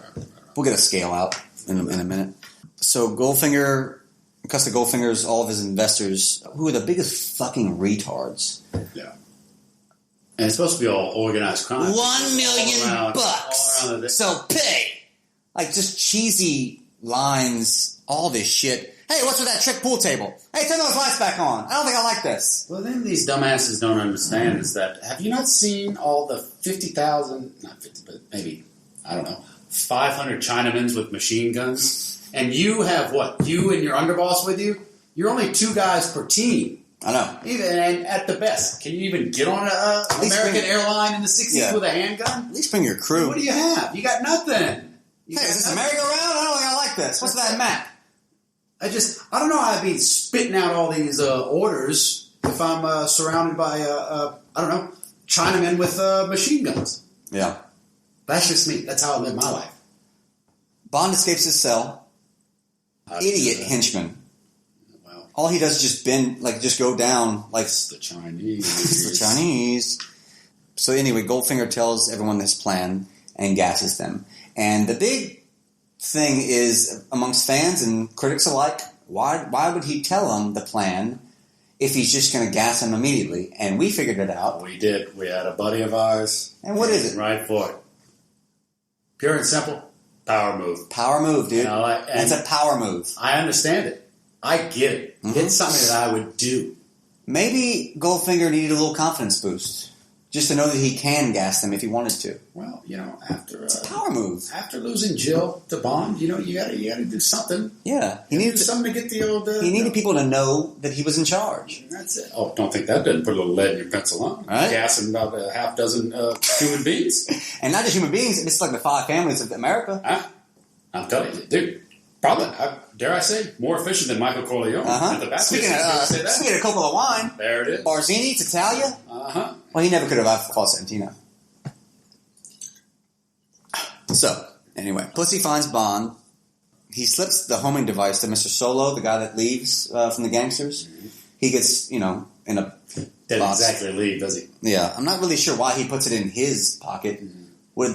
A: We'll get a scale out in a minute. So Goldfinger, because the Goldfingers, all of his investors, who are the biggest fucking retards.
B: Yeah. And it's supposed to be all organized crime.
A: $1 million bucks. So pay. Like just cheesy lines, all this shit. Hey, what's with that trick pool table? Hey, turn those lights back on. I don't think I like this.
B: Well, then these dumbasses don't understand is that, have you not seen all the 50,000, not 50, but maybe, I don't know, 500 Chinamans with machine guns? And you have what? You and your underboss with you? You're only 2 guys per team.
A: I know.
B: And at the best, can you even get on an American airline in the 60s with a handgun?
A: At least bring your crew.
B: What do you have? You got nothing.
A: Hey, is this a merry-go-round? I don't think I like this. What's that map?
B: I don't know how I'd be spitting out all these orders if I'm surrounded by, I don't know, Chinamen with machine guns.
A: Yeah.
B: That's just me. That's how I live my life.
A: Bond escapes his cell. Idiot henchman.
B: Well,
A: all he does is just go down like
B: the Chinese.
A: It's the Chinese. So anyway, Goldfinger tells everyone this plan and gasses them. And the big thing is, amongst fans and critics alike, why would he tell them the plan if he's just going to gas them immediately? And we figured it out.
B: We did. We had a buddy of ours.
A: And what is it?
B: Right for it. Pure and simple. Power move.
A: Power move, dude.
B: And
A: it's a power move.
B: I understand it. I get it. Mm-hmm. It's something that I would do.
A: Maybe Goldfinger needed a little confidence boost. Just to know that he can gas them if he wanted to.
B: Well, after
A: it's a power move.
B: After losing Jill to Bond, you gotta do something.
A: Yeah,
B: he needed something to get the old.
A: He needed people to know that he was in charge.
B: That's it. Oh, don't think that didn't put a little lead in your pencil, huh?
A: Right?
B: Gassing about a half dozen human beings,
A: and not just human beings. It's like the 5 families of America.
B: I'm telling you, dude. Probably, dare I say, more efficient than Michael Corleone.
A: Speaking of Coppola wine,
B: there it is.
A: Barzini, Italia. Well, he never could have fought Santino. So, anyway, Pussy finds Bond. He slips the homing device to Mr. Solo, the guy that leaves from the gangsters. Mm-hmm. He gets, in a
B: Doesn't
A: box.
B: exactly leave, does he?
A: Yeah, I'm not really sure why he puts it in his pocket. Mm-hmm.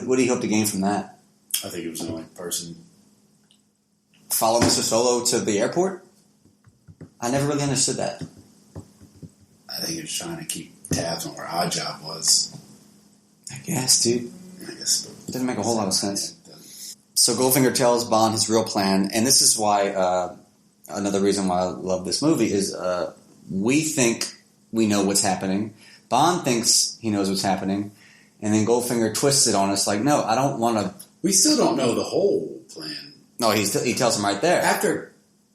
A: What do you hope to gain from that?
B: I think he was the only person.
A: Follow Mr. Solo to the airport? I never really understood that.
B: I think he was trying to keep tabs on where Oddjob was.
A: I guess, dude.
B: I guess.
A: It doesn't make a whole lot of sense. So Goldfinger tells Bond his real plan, and this is why, another reason why I love this movie is we think we know what's happening. Bond thinks he knows what's happening, and then Goldfinger twists it on us like, no, I don't want to...
B: We still don't know the whole plan.
A: No, he tells him right there.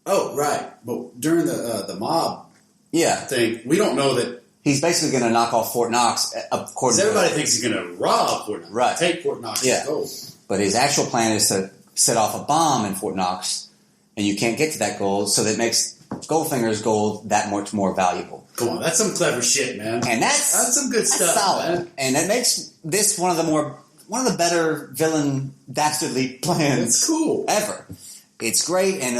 B: But during the mob thing, we don't know that...
A: He's basically going to knock off Fort Knox.
B: Because everybody thinks he's going to rob Fort Knox.
A: Right.
B: Take Fort Knox and go.
A: But his actual plan is to set off a bomb in Fort Knox, and you can't get to that gold, so that makes Goldfinger's gold that much more valuable.
B: Come on, that's some clever shit, man.
A: And that's
B: some good stuff,
A: solid.
B: Man.
A: And that makes this one of the better villain dastardly plans.
B: It's cool
A: ever. It's great, and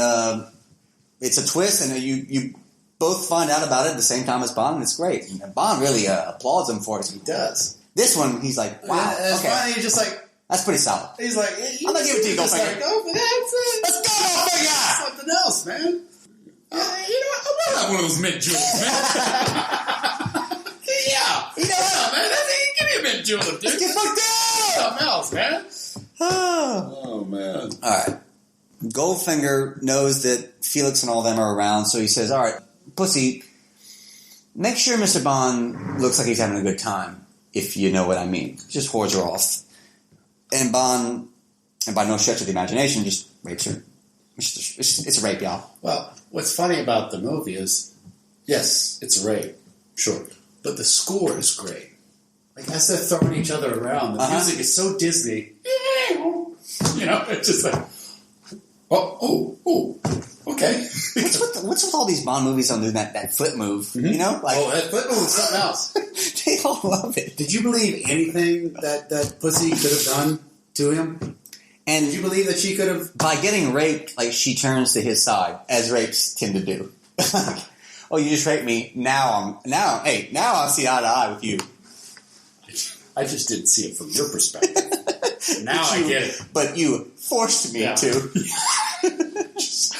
A: it's a twist, and you both find out about it at the same time as Bond, and it's great. And Bond really applauds him for it.
B: He does.
A: This one, he's like, wow,
B: okay. Finally, he's just like...
A: That's pretty solid.
B: He's like...
A: I'm going to give it to you, Goldfinger. Let's go, Goldfinger!
B: Something else, man. I want to have one of those mint jewels, man. Man. Give me a mint jewel, dude.
A: Let's get fucked up!
B: Something else, man. Oh, man.
A: All right. Goldfinger knows that Felix and all of them are around, so he says, all right, Pussy, make sure Mr. Bond looks like he's having a good time, if you know what I mean. Just whores her off. And Bond, and by no stretch of the imagination, just rapes her. It's a rape, y'all.
B: Well, what's funny about the movie is, yes, it's a rape, sure, but the score is great. Like, as they're throwing each other around, the music is so Disney. It's just like, okay.
A: What's with all these Bond movies on doing that flip move?
B: Mm-hmm. That flip move is something else.
A: They all love it.
B: Did you believe anything that Pussy could have done to him? And did you believe that she could have...
A: By getting raped, like, she turns to his side, as rapes tend to do. Oh, you just raped me. Now I see eye to eye with you.
B: I just didn't see it from your perspective. Now I get it.
A: But you forced me to.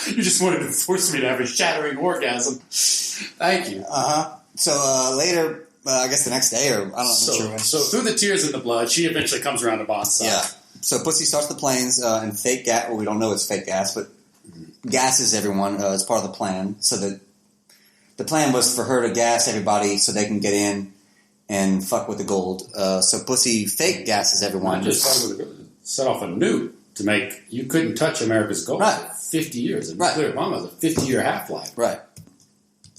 B: You just wanted to force me to have a shattering orgasm. Thank you.
A: So later, I guess the next day, or I don't know.
B: So through the tears and the blood, she eventually comes around to Bond's side.
A: Yeah. So Pussy starts the planes, and fake gas. Well, we don't know it's fake gas, but gases everyone as part of the plan. So the plan was for her to gas everybody so they can get in and fuck with the gold. So Pussy fake gases everyone.
B: Just set off a nuke to make you couldn't touch America's gold for 50 years. A nuclear bomb has a 50-year half-life.
A: Right.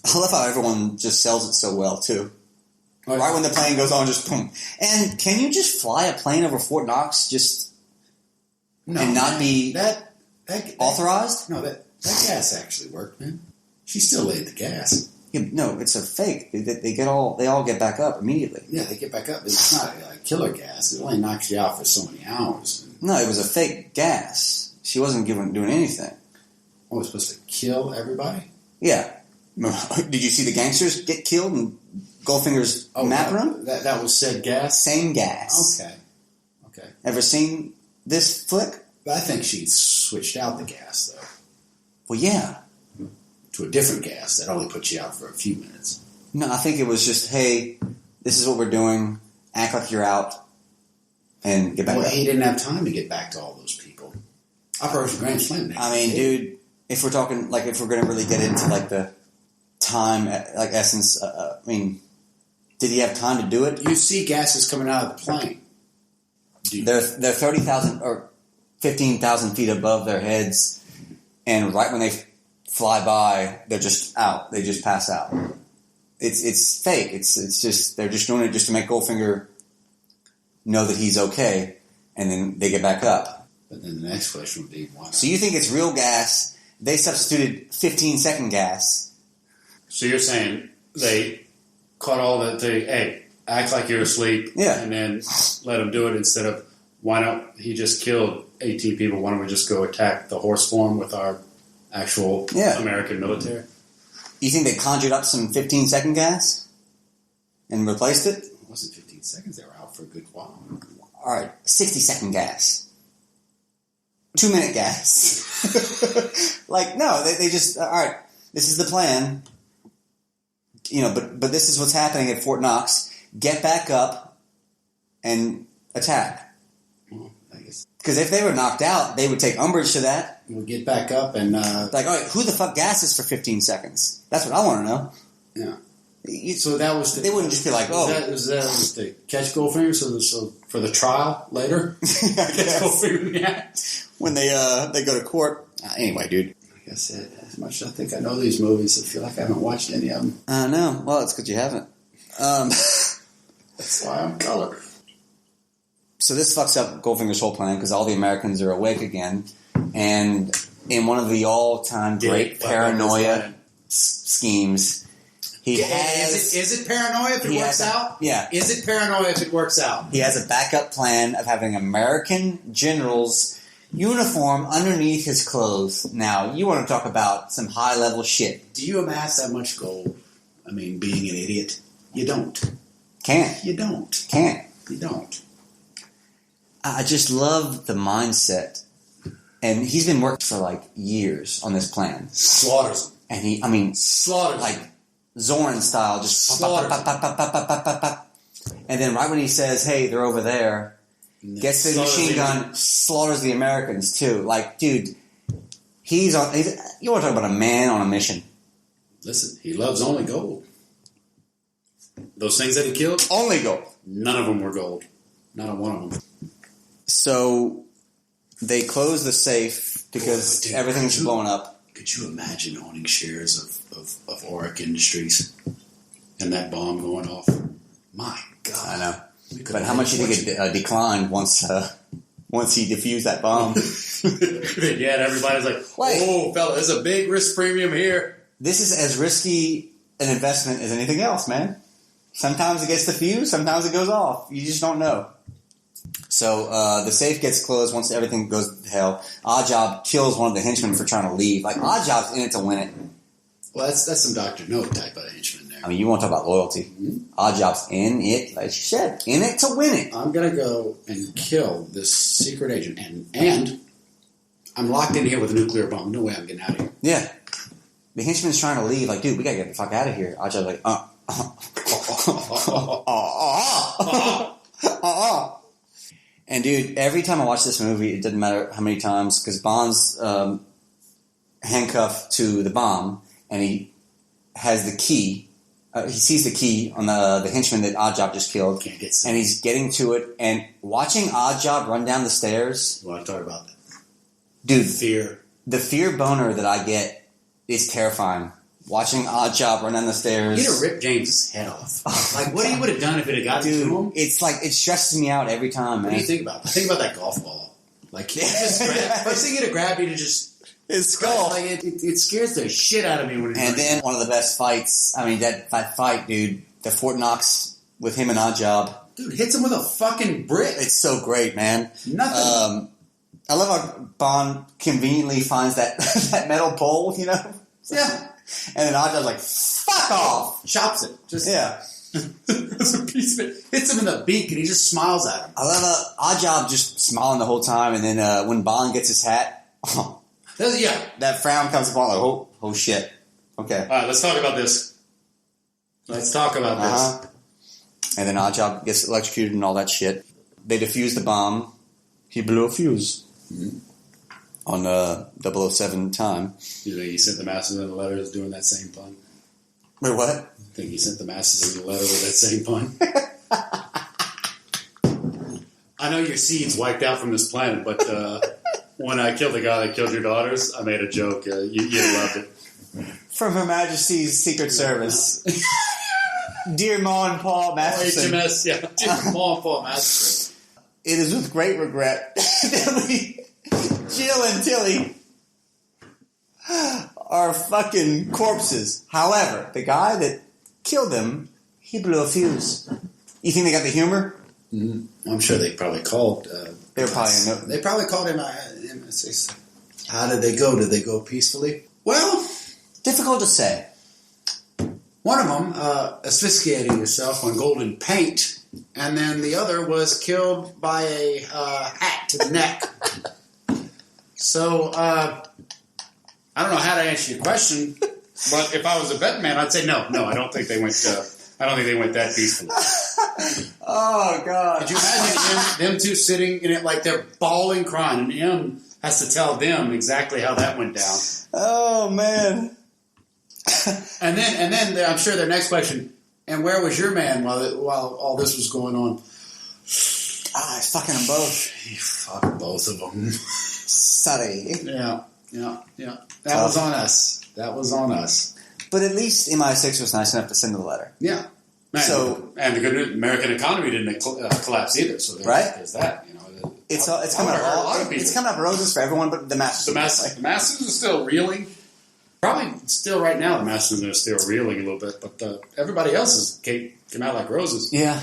A: I love how everyone just sells it so well too. Right when the plane goes on, just boom. And can you just fly a plane over Fort Knox and not be authorized?
B: No, that gas actually worked, man. She still laid the gas.
A: Yeah, no, it's a fake. They all get back up immediately.
B: Yeah, they get back up. It's not a killer gas. It only knocks you out for so many hours.
A: No, it was a fake gas. She wasn't doing anything.
B: Oh, it was supposed to kill everybody?
A: Yeah. Did you see the gangsters get killed in Goldfinger's map room?
B: That was said gas?
A: Same gas.
B: Okay.
A: Ever seen this flick?
B: I think she switched out the gas, though.
A: Well, yeah.
B: To a different gas that only puts you out for a few minutes.
A: No, I think it was just, hey, this is what we're doing. Act like you're out and get back up.
B: He didn't have time to get back to all those people. Operation Grand Slam.
A: I mean, dude, if we're talking, like, if we're going to really get into, like, the time, like, essence, I mean, did he have time to do it?
B: You see gases coming out of the plane.
A: They're 30,000 or 15,000 feet above their heads, and right when they fly by, they're just out. They just pass out. It's fake. It's just they're just doing it just to make Goldfinger know that he's okay, and then they get back up.
B: But then the next question would be, why not?
A: So you think it's real gas? They substituted 15-second gas.
B: So you're saying they caught all that? Hey, act like you're asleep, and then let him do it instead of why not? He just killed 18 people. Why don't we just go attack the horse farm with our actual American military?
A: You think they conjured up some 15-second gas and replaced it?
B: It wasn't 15 seconds. They were out for a good while.
A: All right, 60-second gas. 2-minute gas. Like, no, they just, all right, this is the plan. You know, but this is what's happening at Fort Knox. Get back up and attack.
B: Well, I guess.
A: Because if they were knocked out, they would take umbrage to that.
B: We'll get back up and...
A: like, all right, who the fuck gasses for 15 seconds? That's what I want to know.
B: Yeah. So that was...
A: They wouldn't just be like, oh...
B: Was that to catch Goldfinger so for the trial later? Catch Goldfinger, yeah. When they go to court.
A: Anyway, dude.
B: Like I said, as much as I think I know these movies, I feel like I haven't watched any of them.
A: I know. Well, it's because you haven't.
B: That's why I'm color.
A: So this fucks up Goldfinger's whole plan because all the Americans are awake again. And in one of the all-time great paranoia schemes, he has...
B: Is it paranoia if it works out?
A: Yeah.
B: Is it paranoia if it works out?
A: He has a backup plan of having American generals' uniform underneath his clothes. Now, you want to talk about some high-level shit.
B: Do you amass that much gold? I mean, being an idiot? You don't.
A: Can't.
B: You don't.
A: Can't.
B: You don't.
A: I just love the mindset. And he's been working for, like, years on this plan.
B: Slaughters them.
A: And
B: slaughters
A: like, Zoran style, just
B: slaughters
A: them. And then right when he says, hey, they're over there, gets the machine gun, slaughters the Americans, too. Like, dude, you want to talk about a man on a mission.
B: Listen, he loves only gold. Those things that he killed?
A: Only gold.
B: None of them were gold. Not a one of them.
A: So they close the safe because everything's blowing up.
B: Could you imagine owning shares of Auric Industries and that bomb going off? My God.
A: I know. But how much do you think it declined once he defused that bomb?
B: Yeah, and everybody's like, oh, fella, there's a big risk premium here.
A: This is as risky an investment as anything else, man. Sometimes it gets defused, sometimes it goes off. You just don't know. So the safe gets closed once everything goes to hell. Oddjob kills one of the henchmen for trying to leave. Like, Oddjob's in it to win it.
B: Well, that's some Dr. No type of henchman there.
A: I mean, you want to talk about loyalty. Oddjob's in it, like you said, in it to win it.
B: I'm going to go and kill this secret agent, and I'm locked in here with a nuclear bomb. No way I'm getting out of here.
A: Yeah. The henchman's trying to leave, like, dude, we got to get the fuck out of here. Oddjob's like, And, dude, every time I watch this movie, it doesn't matter how many times, because Bond's handcuffed to the bomb, and he has the key. He sees the key on the henchman that Oddjob just killed, and he's getting to it. And watching Oddjob run down the stairs...
B: You want to talk about that?
A: Dude,
B: fear.
A: The fear boner that I get is terrifying. Watching Oddjob run down the stairs...
B: He'd have ripped James' head off. Like, what he would have done if it had gotten to him?
A: It's like, it stresses me out every time, man.
B: What do you think about? I think about that golf ball. Like, first thing he'd have grabbed, he'd have just...
A: His skull.
B: Like, it scares the shit out of me when it's
A: And then one of the best fights, I mean, that fight, dude, the Fort Knox with him and Oddjob.
B: Dude, hits him with a fucking brick.
A: It's so great, man.
B: Nothing.
A: I love how Bond conveniently finds that that metal pole, you know?
B: Yeah.
A: And then Oddjob's like, fuck off!
B: Chops it. Just
A: Yeah.
B: There's a piece of it. Hits him in the beak and he just smiles at him.
A: I love Oddjob just smiling the whole time, and then when Bond gets his hat,
B: Yeah.
A: that frown comes upon like, oh shit. Okay.
B: All right, let's talk about this. Let's talk about this.
A: And then Oddjob gets electrocuted and all that shit. They defuse the bomb. He blew a fuse. On 007 time.
B: You think he sent the Masterson the letters doing that same pun?
A: Wait, what?
B: I think he sent the Masterson the letter with that same pun. I know your seed's wiped out from this planet, but when I killed the guy that killed your daughters, I made a joke. You loved it.
A: From Her Majesty's Secret Service. Dear Ma and Paul Masterson.
B: HMS, yeah. Dear Ma and Paul Masterson.
A: It is with great regret that Jill and Tilly are fucking corpses. However, the guy that killed them, he blew a fuse. You think they got the humor?
B: Mm-hmm. I'm sure they probably called.
A: They
B: probably called him. How did they go? Did they go peacefully? Well,
A: difficult to say.
B: One of them asphyxiating herself on golden paint, and then the other was killed by a hat to the neck. So, I don't know how to answer your question, but if I was a betting man, I'd say no. No, I don't think they went. I don't think they went that peacefully.
A: Oh God!
B: Could you imagine them two sitting in it like they're bawling, crying, and M has to tell them exactly how that went down?
A: Oh man!
B: and then I'm sure their next question: and where was your man while all this was going on?
A: He's fucking them both.
B: He fucked both of them.
A: Sorry.
B: Yeah. That was on us. But
A: at least MI6 was nice enough to send the letter.
B: Yeah. And the good news, American economy didn't collapse either. So there's that. You know,
A: it's coming up. It's coming up roses for everyone, but the Masters.
B: The Masters are still reeling. Probably still right now. The Masters are still reeling a little bit, but everybody else came out like roses.
A: Yeah.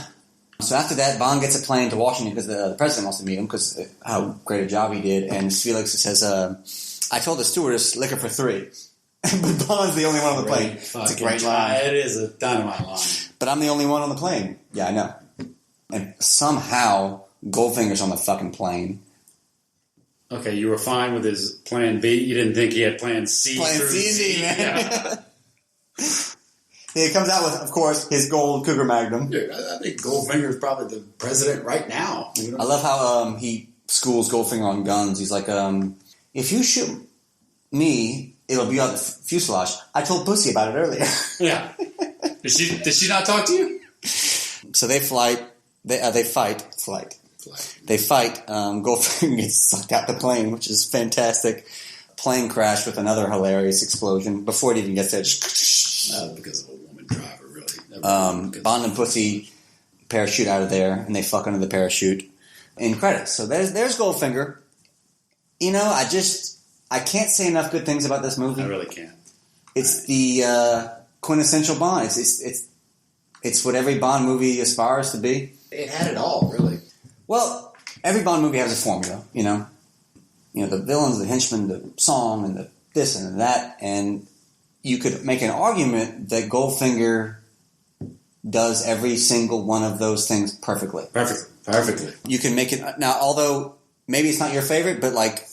A: So after that, Bond gets a plane to Washington because the president wants to meet him because how great a job he did. And Felix says, I told the stewardess liquor for 3. But Bond's the only one on the plane. It's a great line.
B: It is a dynamite line.
A: But I'm the only one on the plane. Yeah, I know. And somehow Goldfinger's on the fucking plane.
B: Okay, you were fine with his plan B. You didn't think he had plan C.
A: Plan C, man. Yeah. He comes out with, of course, his gold Cougar Magnum.
B: Dude, I think Goldfinger is probably the president right now.
A: I love how he schools Goldfinger on guns. He's like, if you shoot me, it'll be on the fuselage. I told Pussy about it earlier.
B: Yeah. Did she not talk to you?
A: So they fight. Goldfinger gets sucked out the plane, which is fantastic. Plane crash with another hilarious explosion before it even gets there.
B: Because of a woman driver, really.
A: Bond and Pussy parachute out of there, and they fuck under the parachute. In credits. So there's Goldfinger. You know, I can't say enough good things about this movie.
B: I really can't.
A: It's the quintessential Bond. It's what every Bond movie aspires to be.
B: It had it all, really.
A: Well, every Bond movie has a formula, you know. You know, the villains, the henchmen, the song, and the this and that. And you could make an argument that Goldfinger does every single one of those things perfectly.
B: Perfectly.
A: You can make it now, although maybe it's not your favorite, but like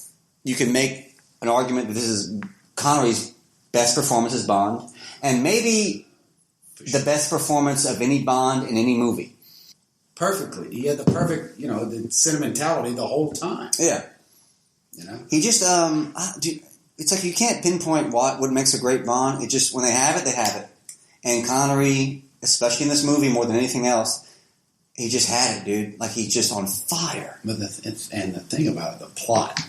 A: you can make an argument that this is Connery's best performance as Bond, and maybe the best performance of any Bond in any movie.
B: Perfectly. He had the perfect, the sentimentality the whole time.
A: Yeah. He just, it's like you can't pinpoint what makes a great Bond. It just, when they have it, they have it. And Connery, especially in this movie more than anything else, he just had it, dude. Like, he's just on fire.
B: But the thing about it, the plot.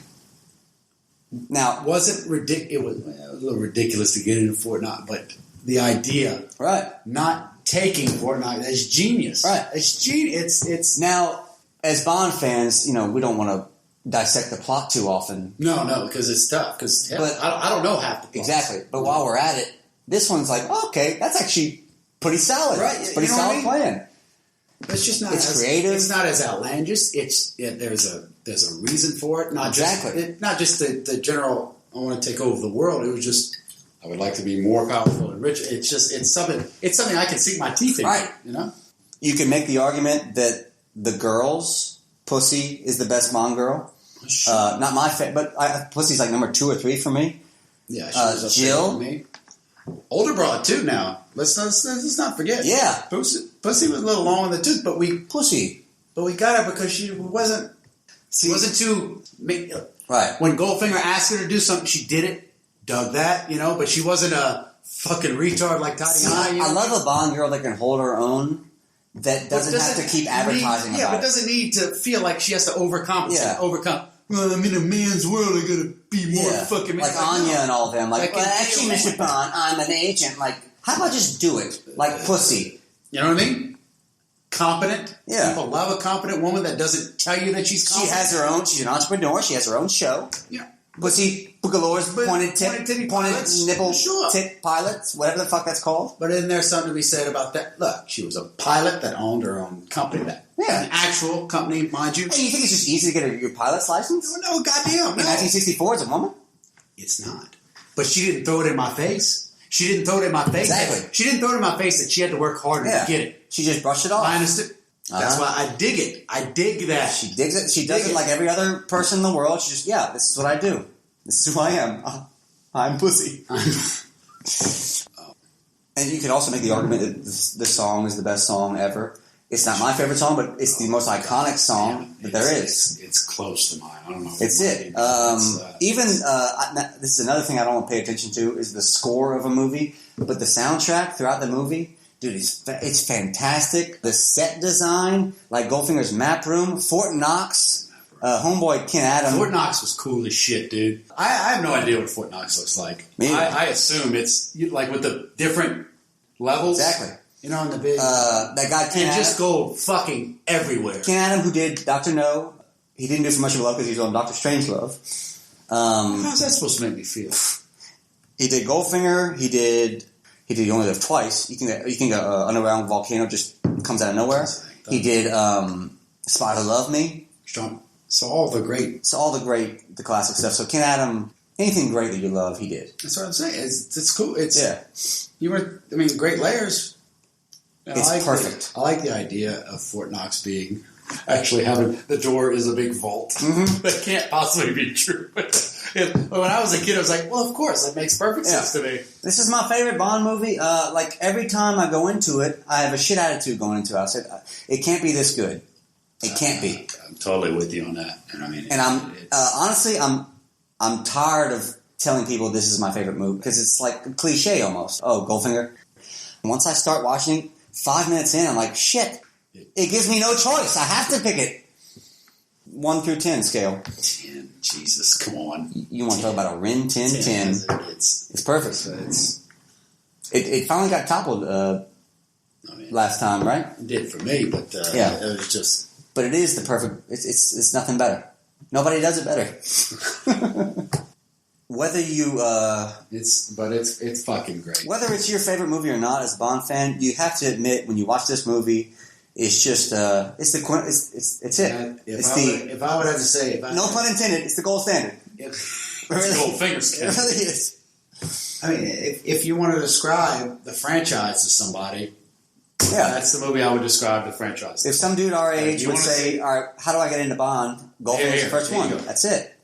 A: Now,
B: wasn't ridiculous. It was a little ridiculous to get into Fort Knox, but the idea,
A: right?
B: Not taking Fort Knox, that's genius,
A: right?
B: It's genius. It's
A: now, as Bond fans, we don't want to dissect the plot too often.
B: No, because it's tough. Because I don't know half the plot.
A: Exactly. But while we're at it, this one's like, okay, that's actually pretty solid.
B: Right?
A: It's pretty solid plan.
B: It's just not.
A: It's creative.
B: It's not as outlandish. There's a reason for it. Not just the general. I want to take over the world. It was just I would like to be more powerful and rich. It's something I can sink my teeth in.
A: Right.
B: You
A: can make the argument that the girl's Pussy is the best Bond girl.
B: Sure.
A: Not my favorite, but Pussy's like number 2 or 3 for me.
B: Yeah, she was Jill. For me. Older broad too. Now let's not forget.
A: Yeah,
B: Pussy was a little long in the tooth, but we got her because she wasn't too
A: right.
B: When Goldfinger asked her to do something, she did it. Dug that, but she wasn't a fucking retard like Tatiana.
A: I love a Bond girl that can hold her own. That doesn't have to keep advertising about it.
B: Yeah, but doesn't need to feel like she has to overcome. Well, I'm in a man's world. I gotta be more fucking...
A: Like Anya and all them. Like, well, actually, Mr. Bond, I'm an agent. Like, how about just do it? Like Pussy.
B: You know what I mean? Competent.
A: Yeah.
B: People love a competent woman that doesn't tell you that she's competent.
A: She has her own... She's an entrepreneur. She has her own show.
B: Yeah.
A: Pussy Galore's pointed nipple tit pilots, whatever the fuck that's called.
B: But isn't there something to be said about that? Look, she was a pilot that owned her own company. An actual company, mind you.
A: Hey, you think it's just easy to get your pilot's license?
B: No, goddamn.
A: In 1964, as a woman?
B: It's not. But she didn't throw it in my face. Exactly. She didn't throw it in my face that she had to work harder to get it.
A: She just brushed it off.
B: I understood. That's why I dig it. I dig that.
A: She digs it. She does it like every other person in the world. She just, this is what I do. This is who I am. I'm Pussy. And you could also make the argument that this song is the best song ever. It's not my favorite song, but it's the most iconic song that there is.
B: It's close to mine. I don't know.
A: It's it. This is another thing I don't want to pay attention to is the score of a movie, but the soundtrack throughout the movie. Dude, it's fantastic. The set design, like Goldfinger's map room, Fort Knox, homeboy Ken Adam.
B: Fort Knox was cool as shit, dude. I have no idea what Fort Knox looks like. I assume it's like with the different levels.
A: Exactly.
B: In the big...
A: that guy Ken Adam.
B: Just gold fucking everywhere.
A: Ken Adam, who did Dr. No, he didn't do so much of Love because he was on Dr. Strangelove.
B: How's that supposed to make me feel?
A: He did Goldfinger, he did You Only Live Twice. You think an underground volcano just comes out of nowhere? He did Spy Who Loved Me.
B: Strong. So all the
A: classic stuff. So Ken Adam, anything great that you love, he did.
B: That's what I'm saying. It's cool. Great layers.
A: It's perfect.
B: I like the idea of Fort Knox being actually having the door is a big vault. Mm-hmm. That can't possibly be true. But when I was a kid, I was like, well, of course, that makes perfect sense to me.
A: This is my favorite Bond movie. Like every time I go into it, I have a shit attitude going into it. I said, it can't be this good. It can't be.
B: I'm totally with you on that. And
A: honestly, I'm tired of telling people this is my favorite movie because it's like a cliche almost. Oh, Goldfinger. Once I start watching it, 5 minutes in, I'm like, shit. It gives me no choice. I have to pick it. 1 through 10 scale.
B: 10. Jesus, come on.
A: You want to talk about a Rin 10? It's perfect. It finally got toppled last time, right?
B: It did for me, but it was just...
A: But it is the perfect... It's nothing better. Nobody does it better. Whether you...
B: It's fucking great.
A: Whether it's your favorite movie or not, as a Bond fan, you have to admit, when you watch this movie, it's just... it's it.
B: If I would have to say...
A: No pun intended, it's the gold standard.
B: It's Goldfinger's.
A: It really is.
B: I mean, if you want to describe the franchise to somebody,
A: Yeah.
B: That's the movie I would describe the franchise.
A: If some dude our age would say, all right, how do I get into Bond? Goldfinger's the first one. That's it.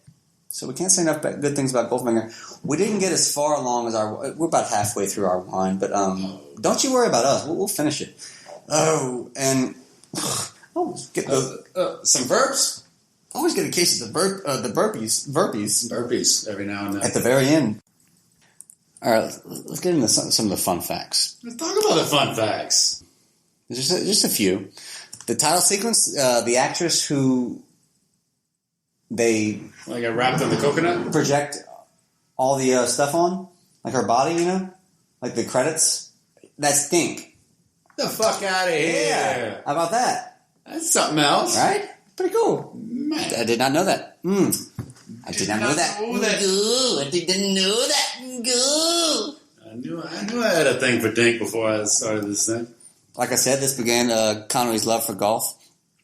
A: So we can't say enough good things about Goldfinger. We didn't get as far along as we're about halfway through our wine, but don't you worry about us. We'll finish it. Oh, and get
B: some burps.
A: Always get a case of the burpees
B: every now and then
A: at the very end. All right, let's get into some of the fun facts.
B: Let's talk about the fun facts.
A: Just a few. The title sequence, the actress who they
B: got wrapped in the coconut,
A: project all the stuff on, like her body, like the credits. That's Think.
B: The fuck out of here!
A: Yeah. How about that?
B: That's something else,
A: right? Pretty cool.
B: Man.
A: I did not know that. I did not know that. I didn't know that.
B: I knew I had a thing for Dink before I started this thing.
A: Like I said, this began Connery's love for golf.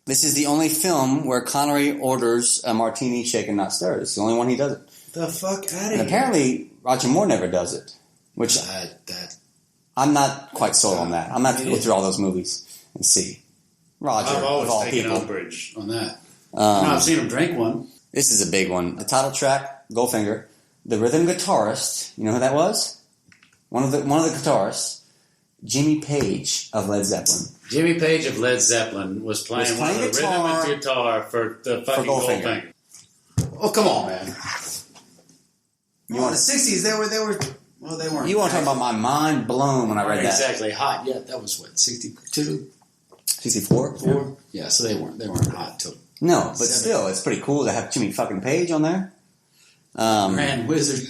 A: This is the only film where Connery orders a martini shaken, not stirred. It's the only one he does it.
B: The fuck out of here.
A: And apparently, Roger Moore never does it. Which I'm not quite sold on that. I'm not going to go through all those movies and see. Roger,
B: I've always
A: of all
B: taken
A: people.
B: umbrage on that. I've seen him drink one.
A: This is a big one. The title track, Goldfinger. The rhythm guitarist, you know who that was? One of the guitarists, Jimmy Page of Led Zeppelin.
B: Jimmy Page of Led Zeppelin was playing one of the rhythm and guitar for the fucking Goldfinger. Oh, come on, man. You want the 60s, they weren't.
A: You want to talk about my mind blown when I read that.
B: Exactly. Hot. Yeah, that was what, 62?
A: 64?
B: Yeah. Yeah, so they weren't hot till.
A: No, but still, it's pretty cool to have Jimmy fucking Page on there.
B: Grand Wizard.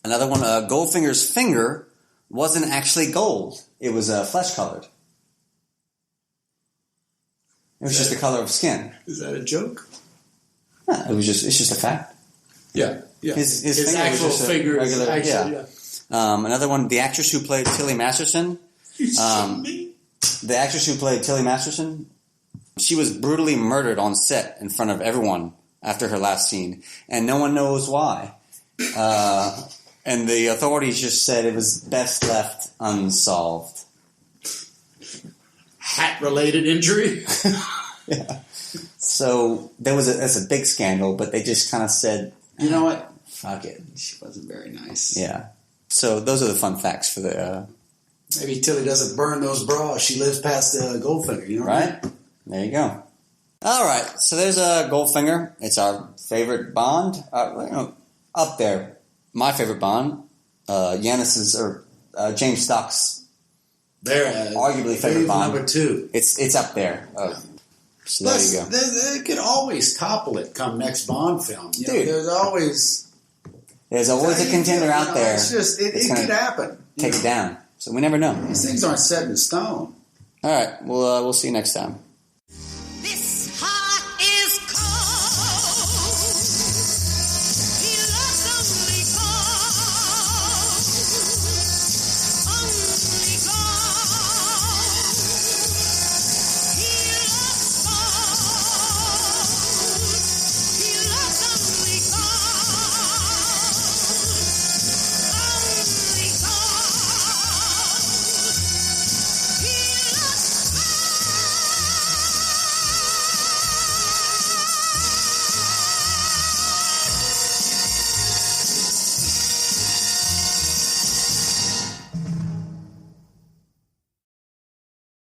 A: Another one, Goldfinger's finger wasn't actually gold. It was flesh colored. It was just the color of skin.
B: Is that a joke?
A: No, it's just a fact.
B: Yeah. Yeah.
A: His finger
B: actual
A: was just
B: finger
A: regular,
B: is actually, yeah.
A: Another one, the actress who played Tilly Masterson. The actress who played Tilly Masterson, she was brutally murdered on set in front of everyone after her last scene, and no one knows why. And the authorities just said it was best left unsolved.
B: Hat-related injury?
A: Yeah. So that's a big scandal, but they just kind of said,
B: you know what?
A: Fuck it.
B: She wasn't very nice.
A: Yeah. So those are the fun facts for the...
B: Maybe Tilly doesn't burn those bras. She lives past Goldfinger, you know
A: right?
B: I mean?
A: There you go. All right. So there's a Goldfinger. It's our favorite Bond. Up there. My favorite Bond. Yanis's or James Stock's arguably favorite Bond.
B: Number 2.
A: It's up there. So
B: plus,
A: there you go.
B: They could always topple it come next Bond film. You know,
A: Dude.
B: There's
A: always a contender out there.
B: It's just, it could happen.
A: Take it down. So we never know.
B: These things aren't set in stone.
A: All right. We'll see you next time.